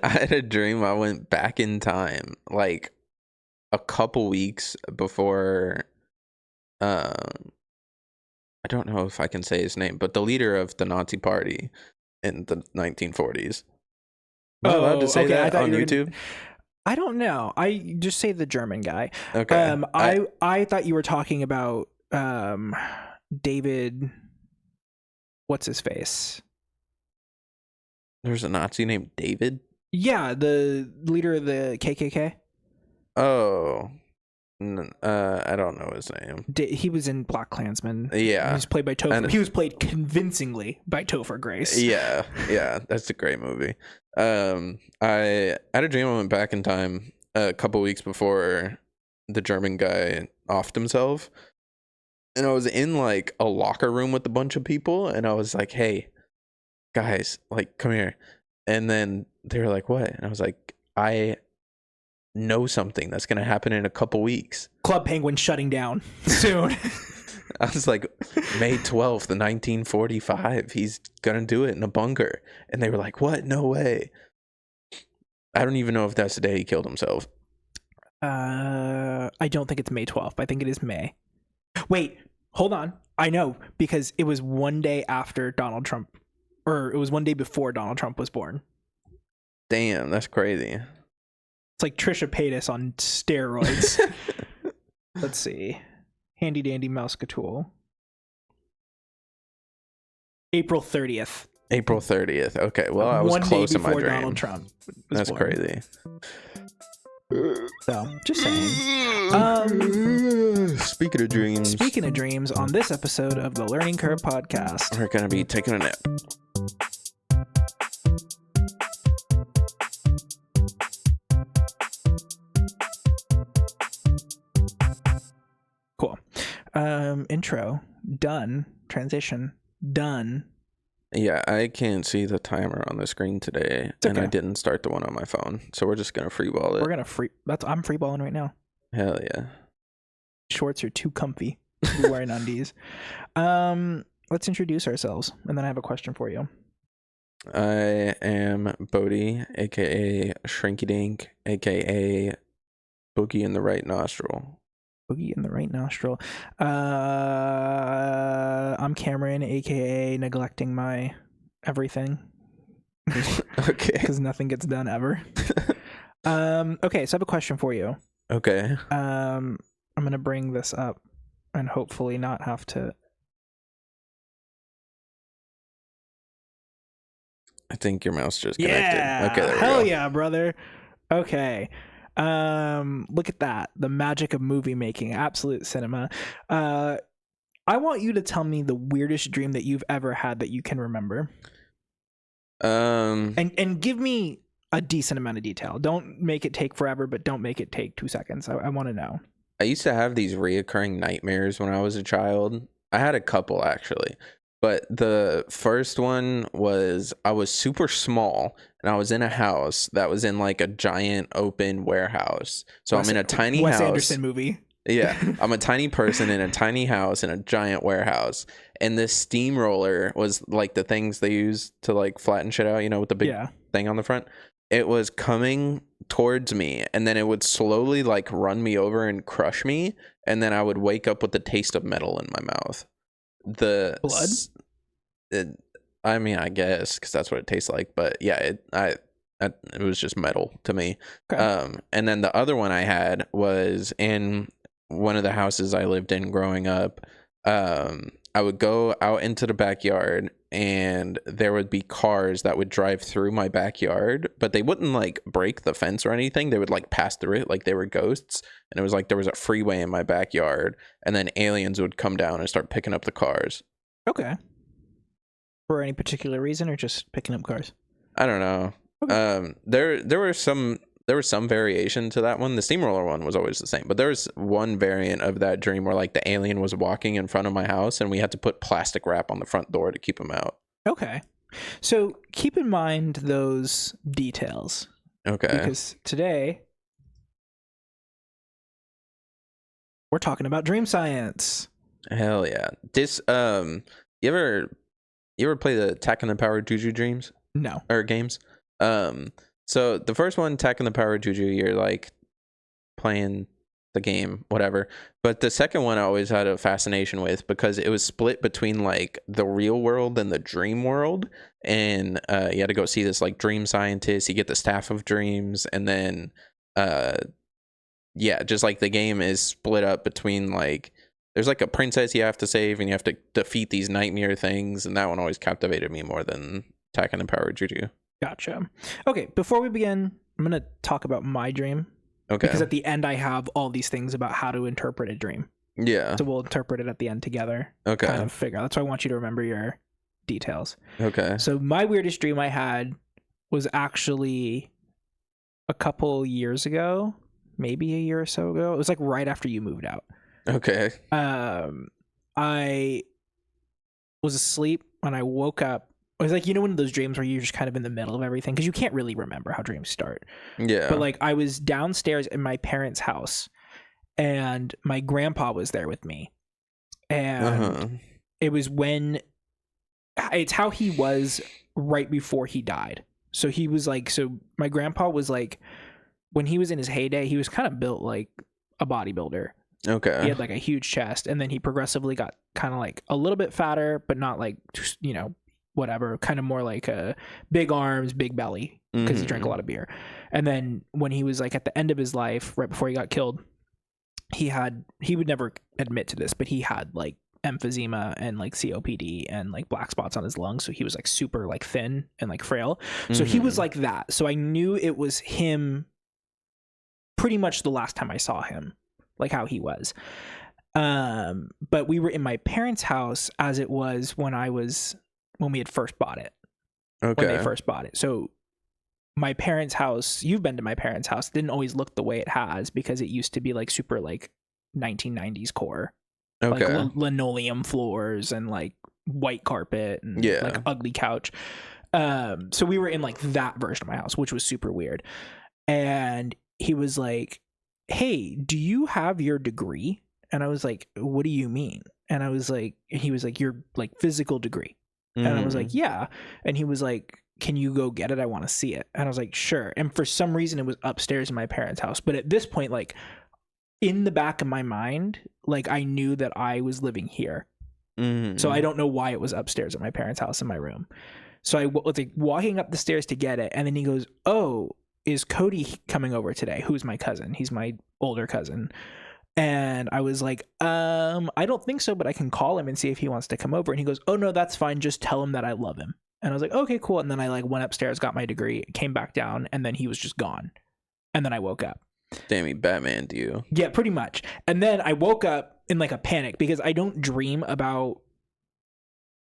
I had a dream I went back in time, like a couple weeks before. I don't know if I can say his name, but the leader of the Nazi Party in the 1940s. Am I allowed to say okay. that on YouTube? I don't know. I just say the German guy. Okay. I thought you were talking about David. What's his face? There's a Nazi named David? Yeah, the leader of the KKK. Oh. I don't know his name. He was in Black Klansman. Yeah. He was played by Topher. He was played convincingly by Topher Grace. Yeah. That's a great movie. I had a dream I went back in time a couple weeks before the German guy offed himself. And I was in like a locker room with a bunch of people. And I was like, hey, guys, like, come here. And then they were like, what? And I was like, I know something that's going to happen in a couple weeks. Club Penguin shutting down soon. I was like, May 12th, 1945. He's going to do it in a bunker. And they were like, what? No way. I don't even know if that's the day he killed himself. I don't think it's May 12th. I think it is May. Wait, hold on. I know, because it was one day after Donald Trump, or it was one day before Donald Trump was born. Damn, that's crazy. It's like Trisha Paytas on steroids. Let's see. Handy dandy Mousecatool. April 30th. April 30th. Okay, well, I was one close day in my before dream. Donald Trump was That's born. crazy. So, just saying. Speaking of dreams. Speaking of dreams, on this episode of the Learning Curve podcast, We're going to be taking a nap. cool. Intro done. Transition done. Yeah, I can't see the timer on the screen today, and I didn't start the one on my phone, so we're just gonna freeball it. We're gonna I'm freeballing right now. Hell yeah! Shorts are too comfy to be wearing undies. Let's introduce ourselves, and then I have a question for you. I am Bodhi, aka Shrinky Dink, aka Boogie in the right nostril. Boogie in the right nostril. I'm Cameron, aka neglecting my everything. Okay. Because nothing gets done ever. Okay, so I have a question for you. Okay. I'm gonna bring this up and hopefully not have to. I think your mouse just connected. Yeah. Okay, there we Hell go. yeah, brother. Okay. Look at that. The magic of movie making. Absolute cinema. I want you to tell me the weirdest dream that you've ever had that you can remember. And give me a decent amount of detail. Don't make it take forever, but don't make it take 2 seconds. I want to know. I used to have these reoccurring nightmares when I was a child. I had a couple actually. But the first one was I was super small and I was in a house that was in like a giant open warehouse. So I'm in a tiny Wes house. Anderson movie. Yeah. I'm a tiny person in a tiny house in a giant warehouse. And this steamroller was like the things they use to like flatten shit out, you know, with the big thing on the front. It was coming towards me and then it would slowly like run me over and crush me. And then I would wake up with the taste of metal in my mouth. The blood? I mean, I guess because that's what it tastes like. But yeah, it was just metal to me. Okay. And then the other one I had was in one of the houses I lived in growing up. I would go out into the backyard and there would be cars that would drive through my backyard, but they wouldn't like break the fence or anything. They would like pass through it like they were ghosts. And it was like there was a freeway in my backyard and then aliens would come down and start picking up the cars. Okay. For any particular reason or just picking up cars? I don't know. Okay. There was some variation to that one. The steamroller one was always the same, but there was one variant of that dream where like the alien was walking in front of my house and we had to put plastic wrap on the front door to keep him out. Okay. So keep in mind those details. Okay. Because today we're talking about dream science. Hell yeah. This you ever play the Attack on the Power Juju dreams? No. Or games? So the first one, attacking the power of juju, you're like playing the game, whatever. But the second one I always had a fascination with because it was split between like the real world and the dream world. And you had to go see this like dream scientist, you get the staff of dreams, and then yeah, just like the game is split up between like there's like a princess you have to save and you have to defeat these nightmare things, and that one always captivated me more than attacking the power of juju. Gotcha. Okay, before we begin, I'm going to talk about my dream. Okay. Because at the end, I have all these things about how to interpret a dream. Yeah. So we'll interpret it at the end together. Okay. Kind of figure out. That's why I want you to remember your details. Okay. So my weirdest dream I had was actually a couple years ago, maybe a year or so ago. It was like right after you moved out. Okay. I was asleep when I woke up. It was like, you know, one of those dreams where you're just kind of in the middle of everything because you can't really remember how dreams start. Yeah. But like I was downstairs in my parents' house and my grandpa was there with me. And it was it's how he was right before he died. So he was like, so my grandpa was like, when he was in his heyday, he was kind of built like a bodybuilder. Okay. He had like a huge chest, and then he progressively got kind of like a little bit fatter, but not like, you know, whatever, kind of more like big arms, big belly, because he drank a lot of beer. And then when he was like at the end of his life, right before he got killed, he would never admit to this, but he had like emphysema and like COPD and like black spots on his lungs. So he was like super like thin and like frail. So he was like that. So I knew it was him pretty much the last time I saw him, like how he was. But we were in my parents' house as it was when we had first bought it. Okay. When they first bought it. So my parents' house, you've been to my parents' house, didn't always look the way it has because it used to be like super like 1990s core. Okay. Like linoleum floors and like white carpet and like ugly couch. So we were in like that version of my house, which was super weird. And he was like, "Hey, do you have your degree?" And I was like, "What do you mean?" And I was like, he was like, "Your like physical degree." And I was like, "Yeah." And he was like, "Can you go get it? I want to see it." And I was like, "Sure." And for some reason it was upstairs in my parents' house. But at this point, like in the back of my mind, like I knew that I was living here. So I don't know why it was upstairs at my parents' house in my room. So I was like walking up the stairs to get it. And then he goes, "Oh, is Cody coming over today?" Who's my cousin. He's my older cousin. And I was like, I don't think so, but I can call him and see if he wants to come over. And he goes, "Oh no, that's fine. Just tell him that I love him." And I was like, "Okay, cool." And then I like went upstairs, got my degree, came back down, and then he was just gone. And then I woke up. Damn, he Batman'd you. Yeah, pretty much. And then I woke up in like a panic because I don't dream about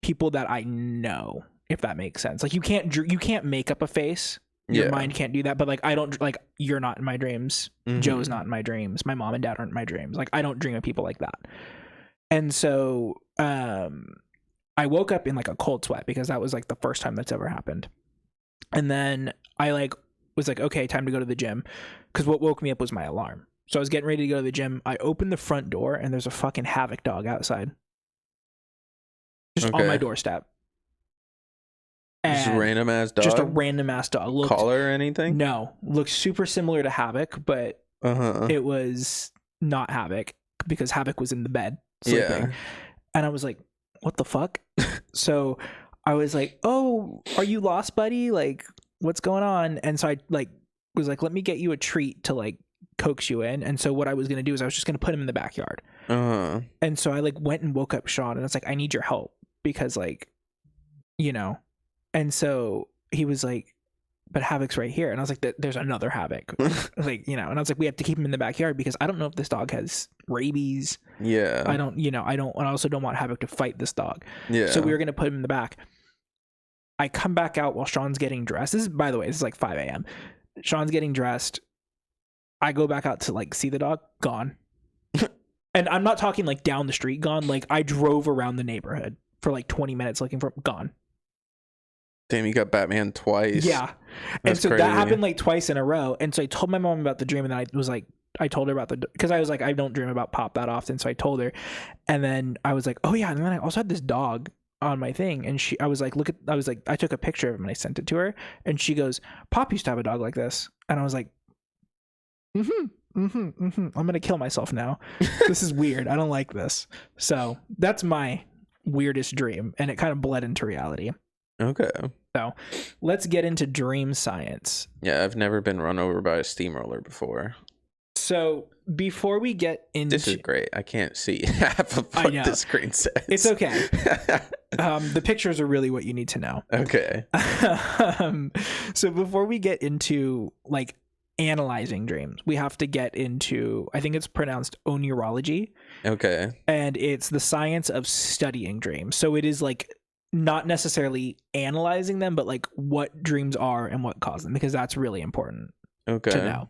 people that I know, if that makes sense. Like you can't make up a face. Your mind can't do that. But like I don't, like you're not in my dreams. Joe's not in my dreams. My mom and dad aren't in my dreams. Like I don't dream of people like that. And so I woke up in like a cold sweat because that was like the first time that's ever happened. And then I like was like, okay, time to go to the gym, because what woke me up was my alarm. So I was getting ready to go to the gym. I opened the front door and there's a fucking havoc dog outside, just on my doorstep. Just a random ass dog. Just a random ass dog. Collar or anything? No, looked super similar to Havoc, but it was not Havoc because Havoc was in the bed sleeping. Yeah. And I was like, what the fuck? So I was like, "Oh, are you lost, buddy? Like, what's going on?" And so I like was like, "Let me get you a treat to like coax you in." And so what I was gonna do is I was just gonna put him in the backyard. And so I like went and woke up Sean, and I was like, "I need your help because like, you know." And so he was like, "But Havoc's right here." And I was like, "There's another Havoc." Like, you know, and I was like, "We have to keep him in the backyard because I don't know if this dog has rabies." Yeah. I also don't want Havoc to fight this dog. Yeah. So we were going to put him in the back. I come back out while Sean's getting dressed. This is like 5 a.m. Sean's getting dressed. I go back out to like see the dog. Gone. And I'm not talking like down the street gone. Like I drove around the neighborhood for like 20 minutes looking for him. Gone. Damn, you got Batman twice. Yeah. And so crazy. That happened like twice in a row. And so I told my mom about the dream, and then I told her about because I was like, I don't dream about Pop that often. So I told her, and then I was like, "Oh yeah." And then I also had this dog on my thing, and I was like, I took a picture of him and I sent it to her, and she goes, Pop used to have a dog like this. And I was like, I'm gonna kill myself now. This is weird. I don't like this. So that's my weirdest dream, and it kind of bled into reality. Okay. So let's get into dream science. Yeah, I've never been run over by a steamroller before. So before we get into... This is great. I can't see half of what the screen says. It's okay. The pictures are really what you need to know. Okay. So before we get into like analyzing dreams, we have to get into, I think it's pronounced oneurology. Okay. And it's the science of studying dreams. So it is like not necessarily analyzing them, but like what dreams are and what cause them, because that's really important to know.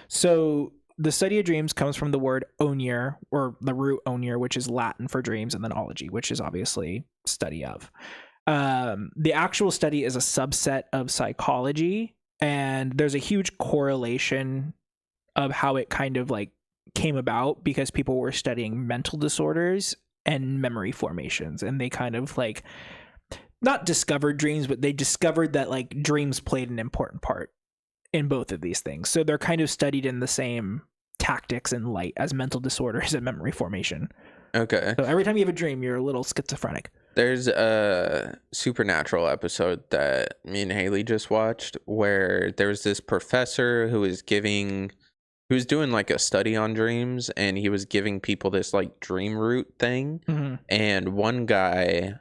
So the study of dreams comes from the word oneur, or the root oneur, which is Latin for dreams, and then ology, which is obviously study of. The actual study is a subset of psychology, and there's a huge correlation of how it kind of like came about, because people were studying mental disorders and memory formations, and they kind of like not discovered dreams, but they discovered that like dreams played an important part in both of these things. So they're kind of studied in the same tactics and light as mental disorders and memory formation. Okay. So every time you have a dream, you're a little schizophrenic. There's a Supernatural episode that me and Haley just watched where there was this professor who was doing like a study on dreams, and he was giving people this like dream root thing. Mm-hmm. And one guy,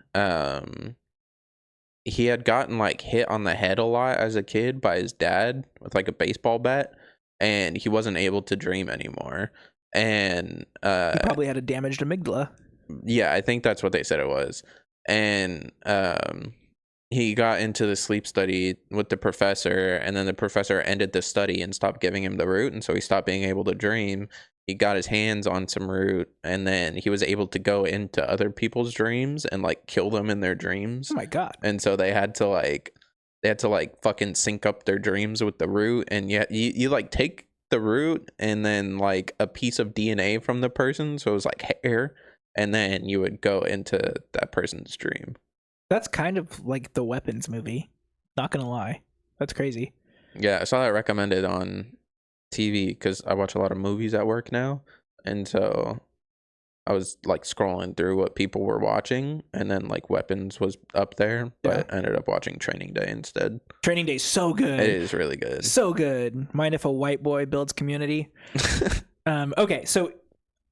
he had gotten like hit on the head a lot as a kid by his dad with like a baseball bat, and he wasn't able to dream anymore. And he probably had a damaged amygdala. Yeah, I think that's what they said it was. And he got into the sleep study with the professor, and then the professor ended the study and stopped giving him the root, and so he stopped being able to dream. He got his hands on some root, and then he was able to go into other people's dreams and like kill them in their dreams. Oh my god. And so they had to like fucking sync up their dreams with the root, and yet you like take the root and then like a piece of DNA from the person, so it was like hair, and then you would go into that person's dream. That's kind of like the Weapons movie, not gonna lie. That's crazy. Yeah, I saw that recommended on TV because I watch a lot of movies at work now, and so I was like scrolling through what people were watching, and then like Weapons was up there, but I ended up watching Training Day instead. Training Day's so good. It is really good. So good. Mind if a white boy builds community? Okay, so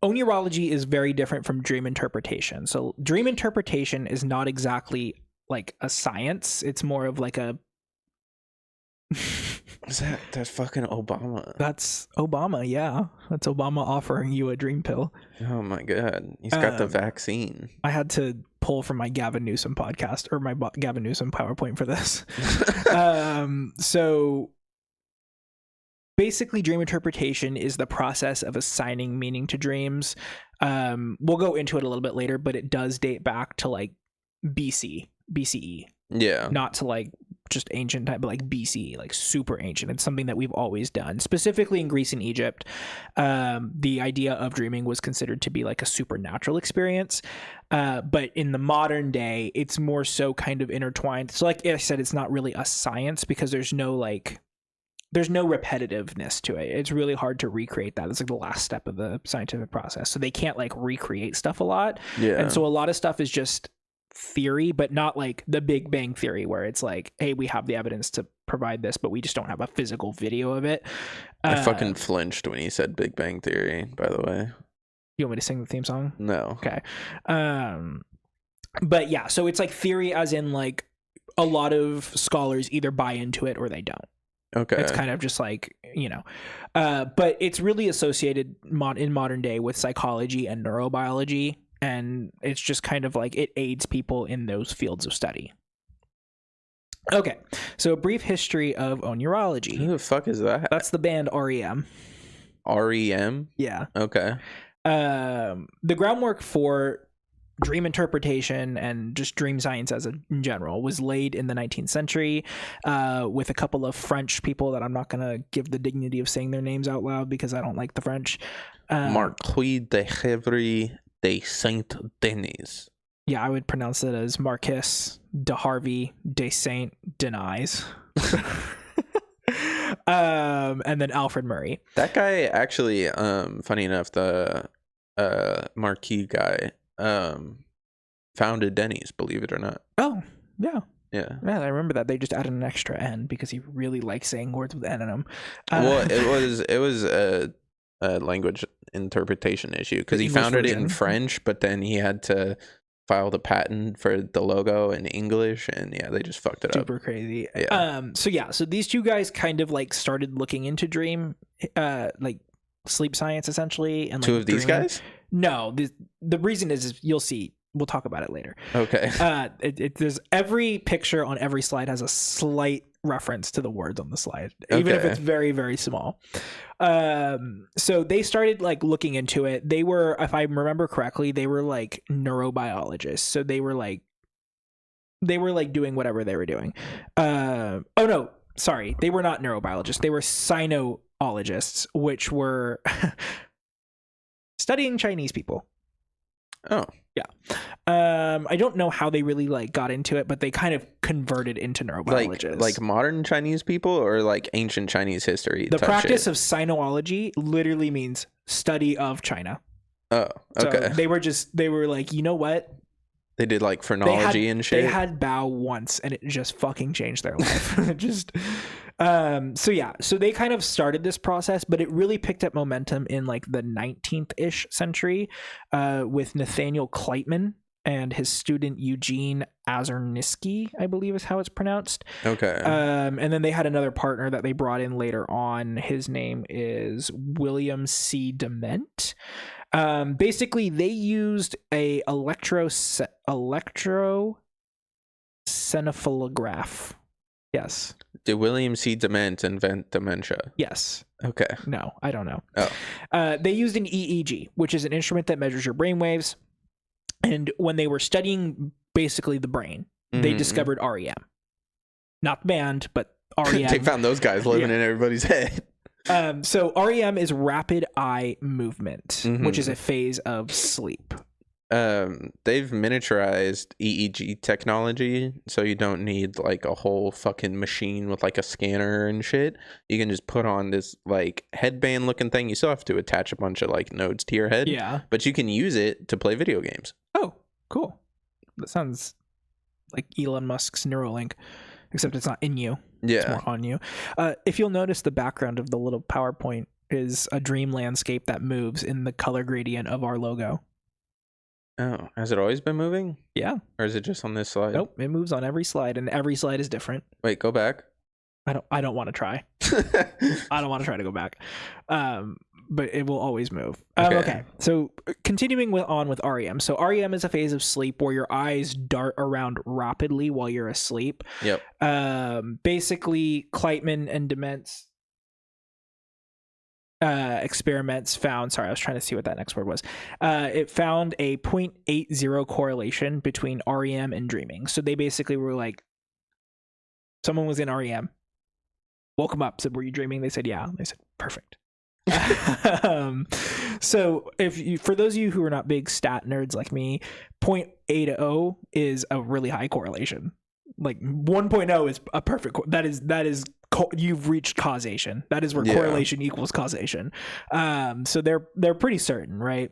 oneurology is very different from dream interpretation. So dream interpretation is not exactly like a science. It's more of like a... That's fucking Obama. That's Obama, yeah. That's Obama offering you a dream pill. Oh my god. He's got the vaccine. I had to pull from my Gavin Newsom podcast, or my Gavin Newsom PowerPoint for this. So basically, dream interpretation is the process of assigning meaning to dreams. We'll go into it a little bit later, but it does date back to like BCE. Yeah. Not to like just ancient time, but like BCE, like super ancient. It's something that we've always done, specifically in Greece and Egypt. The idea of dreaming was considered to be like a supernatural experience. But in the modern day, it's more so kind of intertwined. So like I said, it's not really a science because there's no repetitiveness to it. It's really hard to recreate that. It's like the last step of the scientific process. So they can't like recreate stuff a lot. Yeah. And so a lot of stuff is just theory, but not like the Big Bang Theory where it's like, hey, we have the evidence to provide this, but we just don't have a physical video of it. I fucking flinched when he said Big Bang Theory, by the way. You want me to sing the theme song? No. Okay. But yeah, so it's like theory as in like a lot of scholars either buy into it or they don't. Okay. It's kind of just like, but it's really associated in modern day with psychology and neurobiology. And it's just kind of like it aids people in those fields of study. Okay, so a brief history of oneurology. Who the fuck is that? That's the band REM. REM? Yeah. Okay. The groundwork for dream interpretation and just dream science in general was laid in the 19th century with a couple of French people that I'm not going to give the dignity of saying their names out loud because I don't like the French. Marquis de Chevry de Saint-Denis. Yeah, I would pronounce it as Marcus de Harvey de Saint denies. And then Alfred Murray. That guy actually, funny enough, the marquee guy, founded Denny's, believe it or not. Oh, yeah. Yeah. Yeah, I remember that. They just added an extra N because he really likes saying words with N in them. Well, it was a language interpretation issue because he founded it in French, but then he had to file the patent for the logo in English, and yeah, they just fucked it up. Super crazy. Yeah. So these two guys kind of like started looking into dream, like sleep science essentially. And like, two of these guys? No, the reason is you'll see. We'll talk about it later. Okay. There's every picture on every slide has a slight reference to the words on the slide, even if it's very, very small. So they started like looking into it. They were, if I remember correctly, they were like neurobiologists. So they were like doing whatever they were doing. Oh no, sorry. They were not neurobiologists. They were sinologists, which were studying Chinese people. Oh. Yeah. I don't know how they really like got into it, but they kind of converted into neurobiologists. Like modern Chinese people or like ancient Chinese history? The practice of sinology literally means study of China. Oh, okay. So they were like, you know what? They did like phrenology and shit. They had Bao once and it just fucking changed their life. So they kind of started this process, but it really picked up momentum in like the 19th-ish century with Nathaniel Kleitman and his student Eugene Azernisky, I believe is how it's pronounced. Okay. And then they had another partner that they brought in later on. His name is William C. Dement. Basically, they used a electroencephalograph. Yes. Did William C. Dement invent dementia? Yes. Okay. No, I don't know. Oh. They used an EEG, which is an instrument that measures your brain waves. And when they were studying basically the brain, they discovered REM. Not the band, but REM. They found those guys living in everybody's head. So REM is rapid eye movement, which is a phase of sleep. They've miniaturized EEG technology, so you don't need like a whole fucking machine with like a scanner and shit. You can just put on this like headband looking thing. You still have to attach a bunch of like nodes to your head. Yeah. But you can use it to play video games. Oh, cool. That sounds like Elon Musk's Neuralink, except it's not in you. Yeah. It's more on you. If you'll notice, the background of the little PowerPoint is a dream landscape that moves in the color gradient of our logo. Oh, has it always been moving? Yeah. Or is it just on this slide? Nope, it moves on every slide, and every slide is different. Wait, go back. I don't want to try. I don't want to try to go back. But it will always move. Okay. So continuing on with REM. So REM is a phase of sleep where your eyes dart around rapidly while you're asleep. Yep. Basically, Kleitman and Dement's experiments found, sorry, I was trying to see what that next word was. It found a 0.80 correlation between REM and dreaming. So they basically were like, someone was in REM, woke them up, said, were you dreaming? They said, yeah. They said, perfect. So for those of you who are not big stat nerds like me, 0.80 is a really high correlation. Like 1.0 is a perfect, that is you've reached causation. That is where correlation equals causation. So they're pretty certain, right?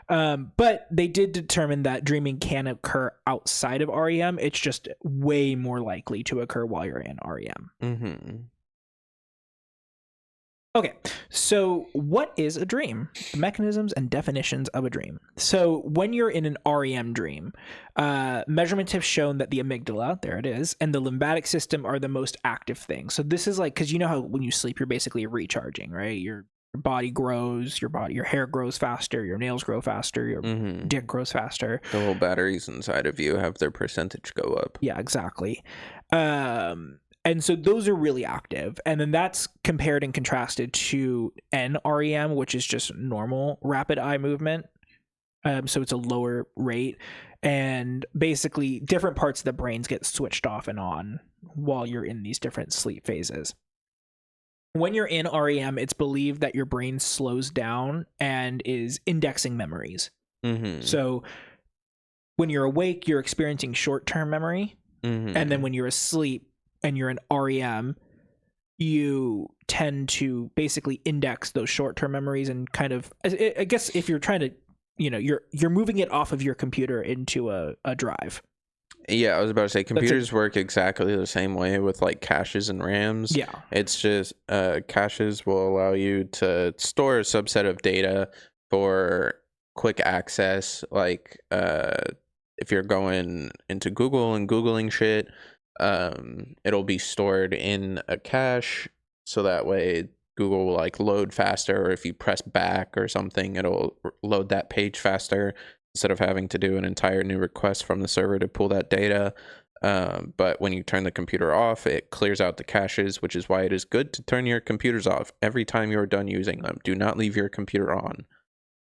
But they did determine that dreaming can occur outside of REM. It's just way more likely to occur while you're in REM. Mm-hmm. Okay, so what is a dream? The mechanisms and definitions of a dream. So when you're in an REM dream, measurements have shown that the amygdala, there it is, and the limbic system are the most active things. So this is like, because you know how when you sleep, you're basically recharging, right? Your body grows, your hair grows faster, your nails grow faster, your dick grows faster. The whole batteries inside of you have their percentage go up. Yeah, exactly. And so those are really active. And then that's compared and contrasted to NREM, which is just normal rapid eye movement. So it's a lower rate. And basically different parts of the brains get switched off and on while you're in these different sleep phases. When you're in REM, it's believed that your brain slows down and is indexing memories. So when you're awake, you're experiencing short-term memory. And then when you're asleep and you're in REM, you tend to basically index those short-term memories and kind of, I guess if you're trying to, you're moving it off of your computer into a drive. Yeah, I was about to say computers work exactly the same way with like caches and RAMs. Yeah. It's just caches will allow you to store a subset of data for quick access. Like if you're going into Google and Googling shit, it'll be stored in a cache, so that way Google will like load faster, or if you press back or something, it'll load that page faster instead of having to do an entire new request from the server to pull that data. But when you turn the computer off, it clears out the caches, which is why it is good to turn your computers off every time you're done using them. Do not leave your computer on,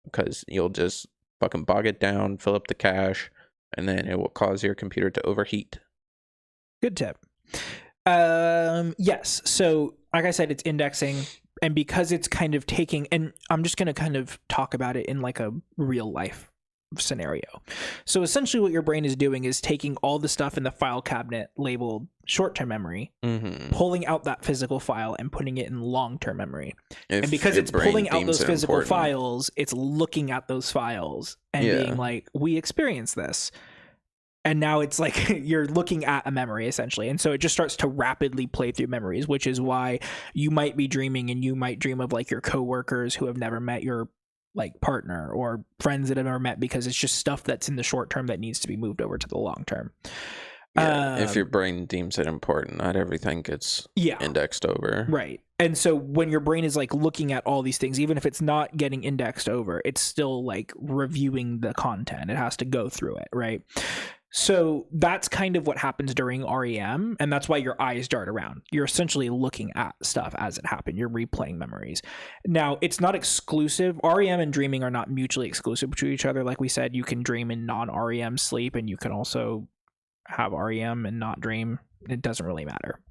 because you'll just fucking bog it down, fill up the cache, and then it will cause your computer to overheat. Good tip. Yes. So like I said, it's indexing, and because it's kind of taking, and I'm just going to kind of talk about it in like a real life scenario. So essentially what your brain is doing is taking all the stuff in the file cabinet labeled short-term memory, pulling out that physical file and putting it in long-term memory. And because it's pulling out those physical files, it's looking at those files and being like, we experienced this. And now it's like you're looking at a memory essentially. And so it just starts to rapidly play through memories, which is why you might be dreaming and you might dream of like your coworkers who have never met your like partner, or friends that have never met, because it's just stuff that's in the short term that needs to be moved over to the long term. Yeah, if your brain deems it important, not everything gets indexed over. Right. And so when your brain is like looking at all these things, even if it's not getting indexed over, it's still like reviewing the content. It has to go through it, right? So that's kind of what happens during REM, and that's why your eyes dart around. You're essentially looking at stuff as it happened. You're replaying memories. Now, it's not exclusive. REM and dreaming are not mutually exclusive to each other. Like we said, you can dream in non-REM sleep, and you can also have REM and not dream. It doesn't really matter.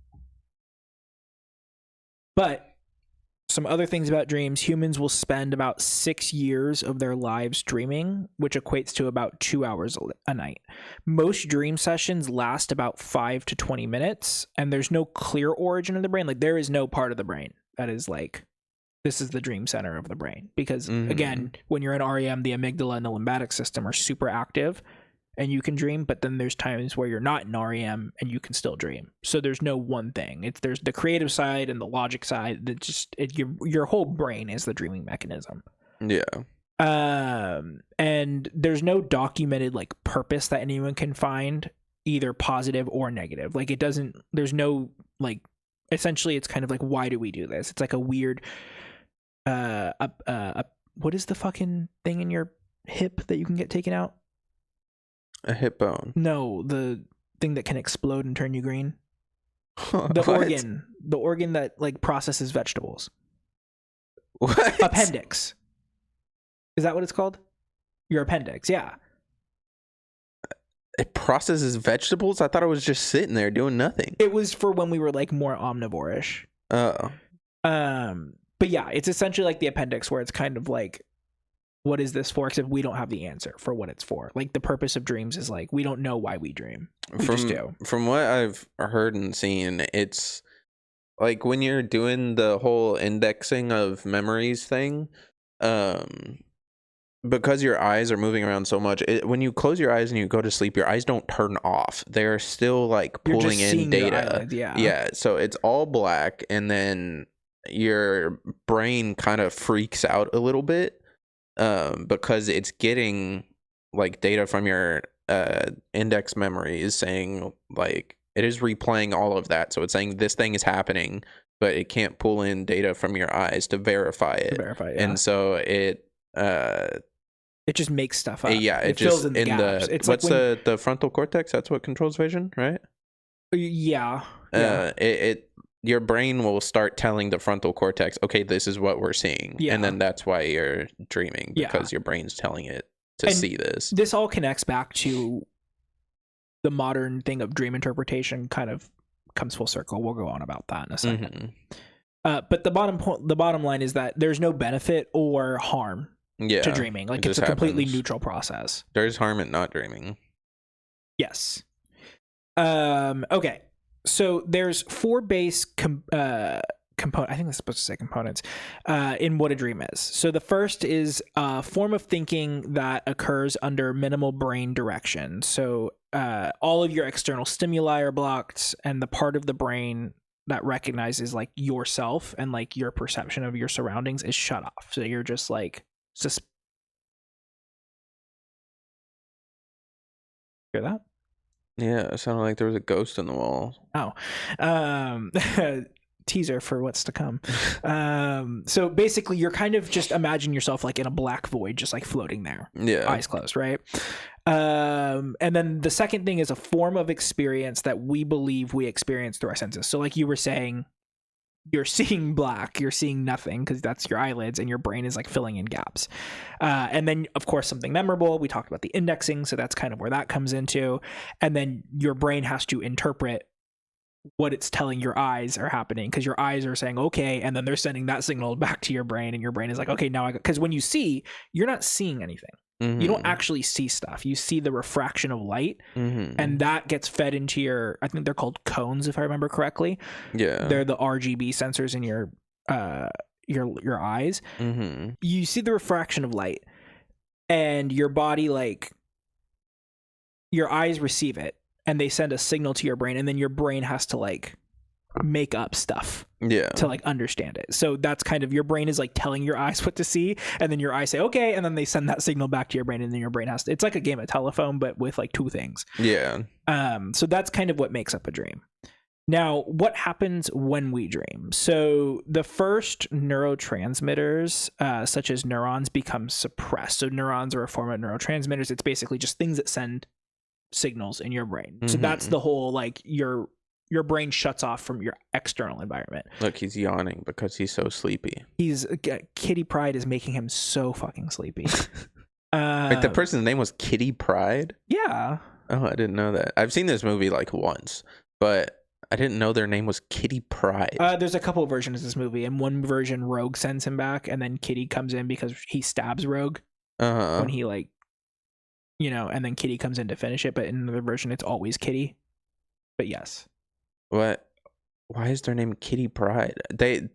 But some other things about dreams: humans will spend about 6 years of their lives dreaming, which equates to about 2 hours a night. Most dream sessions last about 5 to 20 minutes, and there's no clear origin of the brain. Like, there is no part of the brain that is like, this is the dream center of the brain. Because again, when you're in REM, the amygdala and the limbic system are super active, and you can dream, but then there's times where you're not in REM and you can still dream. So there's no one thing. There's the creative side and the logic side. That just your whole brain is the dreaming mechanism. Yeah. And there's no documented like purpose that anyone can find, either positive or negative. Like there's no like, essentially it's kind of like, why do we do this? It's like a weird, what is the fucking thing in your hip that you can get taken out? A hip bone. No, the thing that can explode and turn you green. The organ that like processes vegetables. What? Appendix. Is that what it's called? Your appendix, yeah. It processes vegetables? I thought it was just sitting there doing nothing. It was for when we were like more omnivore-ish. Oh. But yeah, it's essentially like the appendix, where it's kind of like, what is this for? Except we don't have the answer for what it's for. Like, the purpose of dreams is like, we don't know why we dream. We just do. From what I've heard and seen, it's like when you're doing the whole indexing of memories thing, because your eyes are moving around so much, when you close your eyes and you go to sleep, your eyes don't turn off. They're still like pulling in data. Yeah. So it's all black, and then your brain kind of freaks out a little bit. Because it's getting like data from your index memories, saying like it is replaying all of that. So it's saying this thing is happening, but it can't pull in data from your eyes to verify it. And so it just makes stuff up. Yeah, it fills just in the gaps. It's what's like the frontal cortex? That's what controls vision, right? Yeah. Your brain will start telling the frontal cortex, okay, this is what we're seeing. Yeah. And then that's why you're dreaming, because your brain's telling it to see this. This all connects back to the modern thing of dream interpretation, kind of comes full circle. We'll go on about that in a second. But the bottom line is that there's no benefit or harm to dreaming. Like, it's a completely neutral process. There's harm in not dreaming. Yes. Okay. So there's 4 base component. I think that's supposed to say components in what a dream is. So the first is a form of thinking that occurs under minimal brain direction. So all of your external stimuli are blocked, and the part of the brain that recognizes like yourself and like your perception of your surroundings is shut off. So you're just like hear that? Yeah, it sounded like there was a ghost in the wall. Oh, teaser for what's to come. So basically, you're kind of just imagine yourself like in a black void, just like floating there, Yeah. eyes closed, right? And then the second thing is a form of experience that we believe we experience through our senses. So, like you were saying, you're seeing black, you're seeing nothing because that's your eyelids, and your brain is like filling in gaps. And then, of course, something memorable. We talked about the indexing, so that's kind of where that comes into. And then your brain has to interpret what it's telling your eyes are happening, because your eyes are saying okay, and then they're sending that signal back to your brain, and your brain is like, okay, now I got, because when you see, you're not seeing anything. You don't actually see stuff. You see the refraction of light, and that gets fed into your, I think they're called cones, if I remember correctly. Yeah. They're the RGB sensors in your eyes. You see the refraction of light, and your body, like, your eyes receive it, and they send a signal to your brain, and then your brain has to like make up stuff to like understand it. So that's kind of, your brain is like telling your eyes what to see, and then your eyes say okay, and then they send that signal back to your brain, and then your brain has to, it's like a game of telephone but with like 2 things. So that's kind of what makes up a dream. Now, what happens when we dream? So the first neurotransmitters, such as neurons, become suppressed. So neurons are a form of neurotransmitters. It's basically just things that send signals in your brain. So that's the whole, like, your brain shuts off from your external environment. Look, he's yawning because he's so sleepy. Kitty Pryde is making him so fucking sleepy. Wait, the person's name was Kitty Pryde? Yeah. Oh, I didn't know that. I've seen this movie like once, but I didn't know their name was Kitty Pryde. There's a couple of versions of this movie. In one version, Rogue sends him back, and then Kitty comes in because he stabs Rogue when he, like, you know, and then Kitty comes in to finish it. But in another version, it's always Kitty. But yes. What? Why is their name Kitty Pryde? They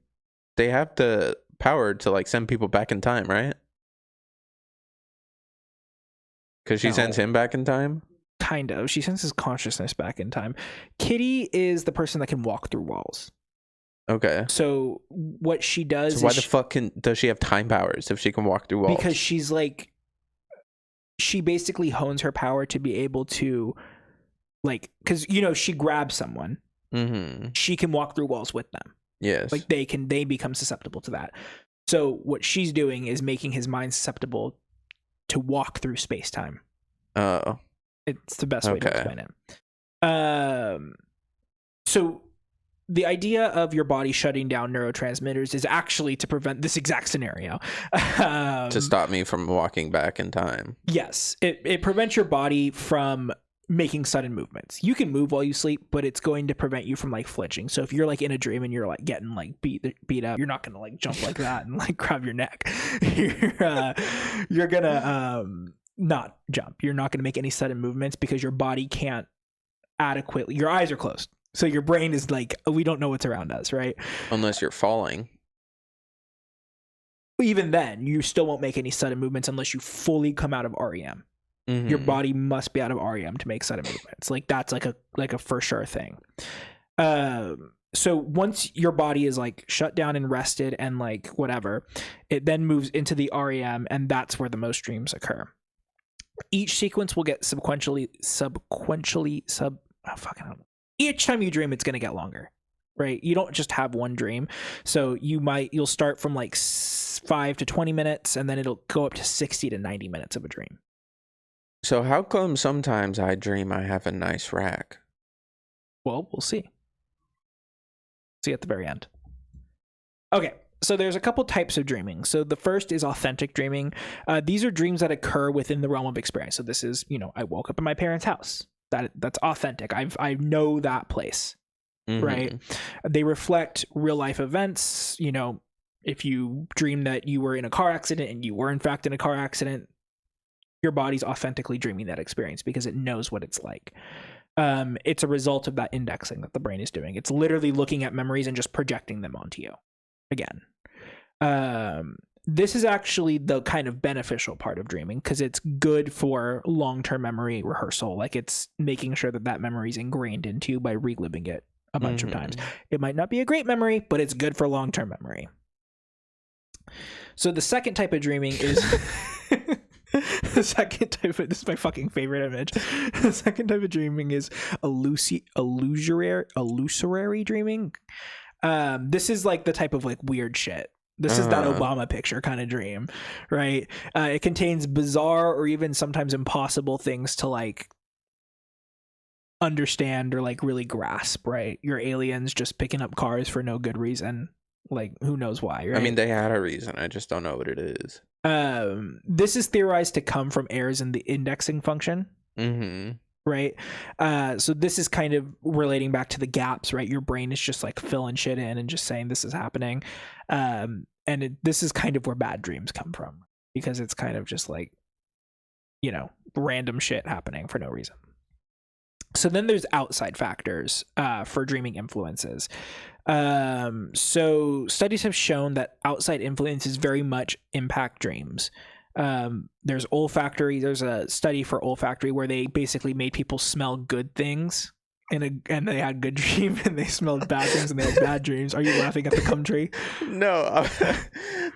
have the power to like send people back in time, right? Because she sends him back in time? Kind of. She sends his consciousness back in time. Kitty is the person that can walk through walls. Okay. So what she does So why the fuck does she have time powers if she can walk through walls? Because she's like, she basically hones her power to be able to, like, because, you know, she grabs someone. She can walk through walls with them. Yes. Like they become susceptible to that. So what she's doing is making his mind susceptible to walk through space-time. Oh. It's the best way to explain it. So the idea of your body shutting down neurotransmitters is actually to prevent this exact scenario. To stop me from walking back in time. Yes. It prevents your body from making sudden movements. You can move while you sleep, but it's going to prevent you from like flinching. So if you're like in a dream and you're like getting like beat up, you're not gonna like jump like that and like grab your neck. You're gonna not jump. You're not gonna make any sudden movements because your body can't adequately. Your eyes are closed, so your brain is like, we don't know what's around us, right? Unless you're falling. Even then, you still won't make any sudden movements unless you fully come out of REM. Your body must be out of REM to make sudden movements. Like that's like a for sure thing. So once your body is like shut down and rested and like whatever, it then moves into the REM, and that's where the most dreams occur. Each sequence will get each time you dream, it's going to get longer, right? You don't just have one dream. So you'll start from like 5 to 20 minutes, and then it'll go up to 60 to 90 minutes of a dream. So how come sometimes I dream I have a nice rack? Well, we'll see. See at the very end. Okay, so there's a couple types of dreaming. So the first is authentic dreaming. These are dreams that occur within the realm of experience. So this is, you know, I woke up in my parents' house. That's authentic. I know that place, right? They reflect real life events. You know, if you dream that you were in a car accident and you were in fact in a car accident, your body's authentically dreaming that experience because it knows what it's like. It's a result of that indexing that the brain is doing. It's literally looking at memories and just projecting them onto you again. This is actually the kind of beneficial part of dreaming because it's good for long-term memory rehearsal. Like it's making sure that that memory is ingrained into you by reliving it a bunch of times. It might not be a great memory, but it's good for long-term memory. So the second type of dreaming is the second type of, this is my fucking favorite image. The second type of dreaming is illusory dreaming. This is like the type of like weird shit. This is that Obama picture kind of dream, right? It contains bizarre or even sometimes impossible things to like understand or like really grasp, right? Your aliens just picking up cars for no good reason. Like who knows why, right? I mean, they had a reason. I just don't know what it is. This is theorized to come from errors in the indexing function. Right? So this is kind of relating back to the gaps, right? Your brain is just like filling shit in and just saying this is happening. This is kind of where bad dreams come from because it's kind of just like, you know, random shit happening for no reason. So then there's outside factors for dreaming influences. So studies have shown that outside influences very much impact dreams. There's olfactory. There's a study for olfactory where they basically made people smell good things and they had good dreams, and they smelled bad things and they had bad dreams. Are you laughing at the cum tree? No,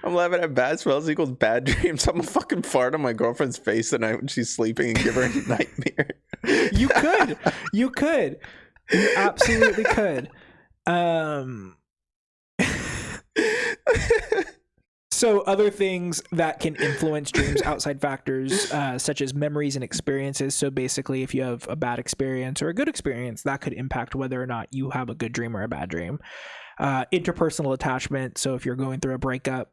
I'm laughing at bad smells equals bad dreams. I'm a fucking fart on my girlfriend's face tonight when she's sleeping and give her a nightmare. You could. You absolutely could. So other things that can influence dreams, outside factors, such as memories and experiences. So basically, if you have a bad experience or a good experience, that could impact whether or not you have a good dream or a bad dream. Interpersonal attachment. So if you're going through a breakup,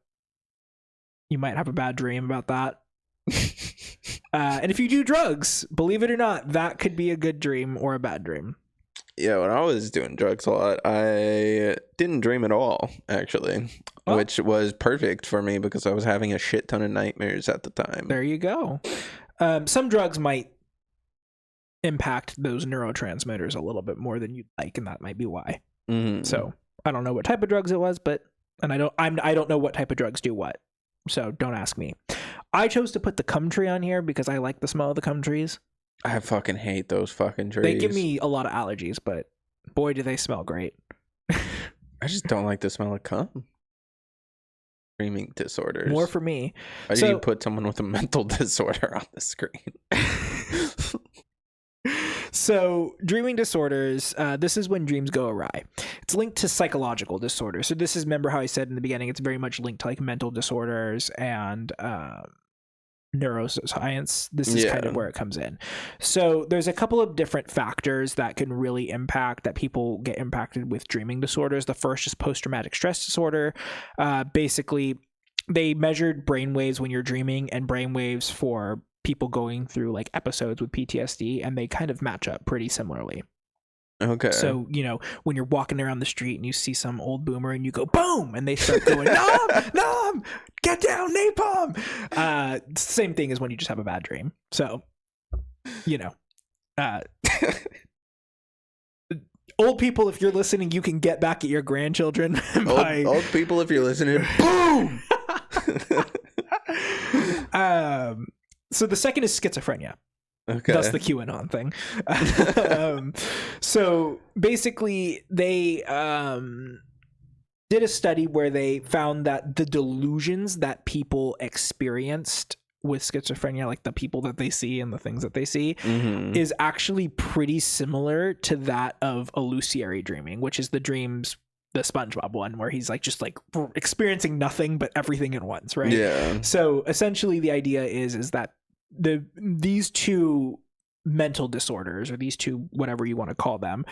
you might have a bad dream about that. And if you do drugs, believe it or not, that could be a good dream or a bad dream. Yeah, when I was doing drugs a lot, I didn't dream at all, actually, which was perfect for me because I was having a shit ton of nightmares at the time. There you go. Some drugs might impact those neurotransmitters a little bit more than you'd like, and that might be why. So I don't know what type of drugs it was, I don't know what type of drugs do what. So don't ask me. I chose to put the cum tree on here because I like the smell of the cum trees. I fucking hate those fucking trees. They give me a lot of allergies, but boy, do they smell great. I just don't like the smell of cum. Dreaming disorders. More for me. Why do you put someone with a mental disorder on the screen? So dreaming disorders, this is when dreams go awry. It's linked to psychological disorders. So this is, remember how I said in the beginning, it's very much linked to like mental disorders and neuroscience. This is kind of where it comes in. So there's a couple of different factors that can really impact, that people get impacted with dreaming disorders. The first is post-traumatic stress disorder. Basically, they measured brainwaves when you're dreaming and brainwaves for people going through like episodes with PTSD, and they kind of match up pretty similarly. Okay. So, you know, when you're walking around the street and you see some old boomer and you go, boom, and they start going, nom, get down, napalm. Same thing as when you just have a bad dream. So, you know, old people, if you're listening, you can get back at your grandchildren. Old people, if you're listening, boom. So the second is schizophrenia. Okay. That's the QAnon thing. So basically, they did a study where they found that the delusions that people experienced with schizophrenia, like the people that they see and the things that they see, is actually pretty similar to that of illusory dreaming, which is the dreams, the SpongeBob one, where he's like just like experiencing nothing but everything at once, right? Yeah. So essentially, the idea is that these two mental disorders, or these two, whatever you want to call them,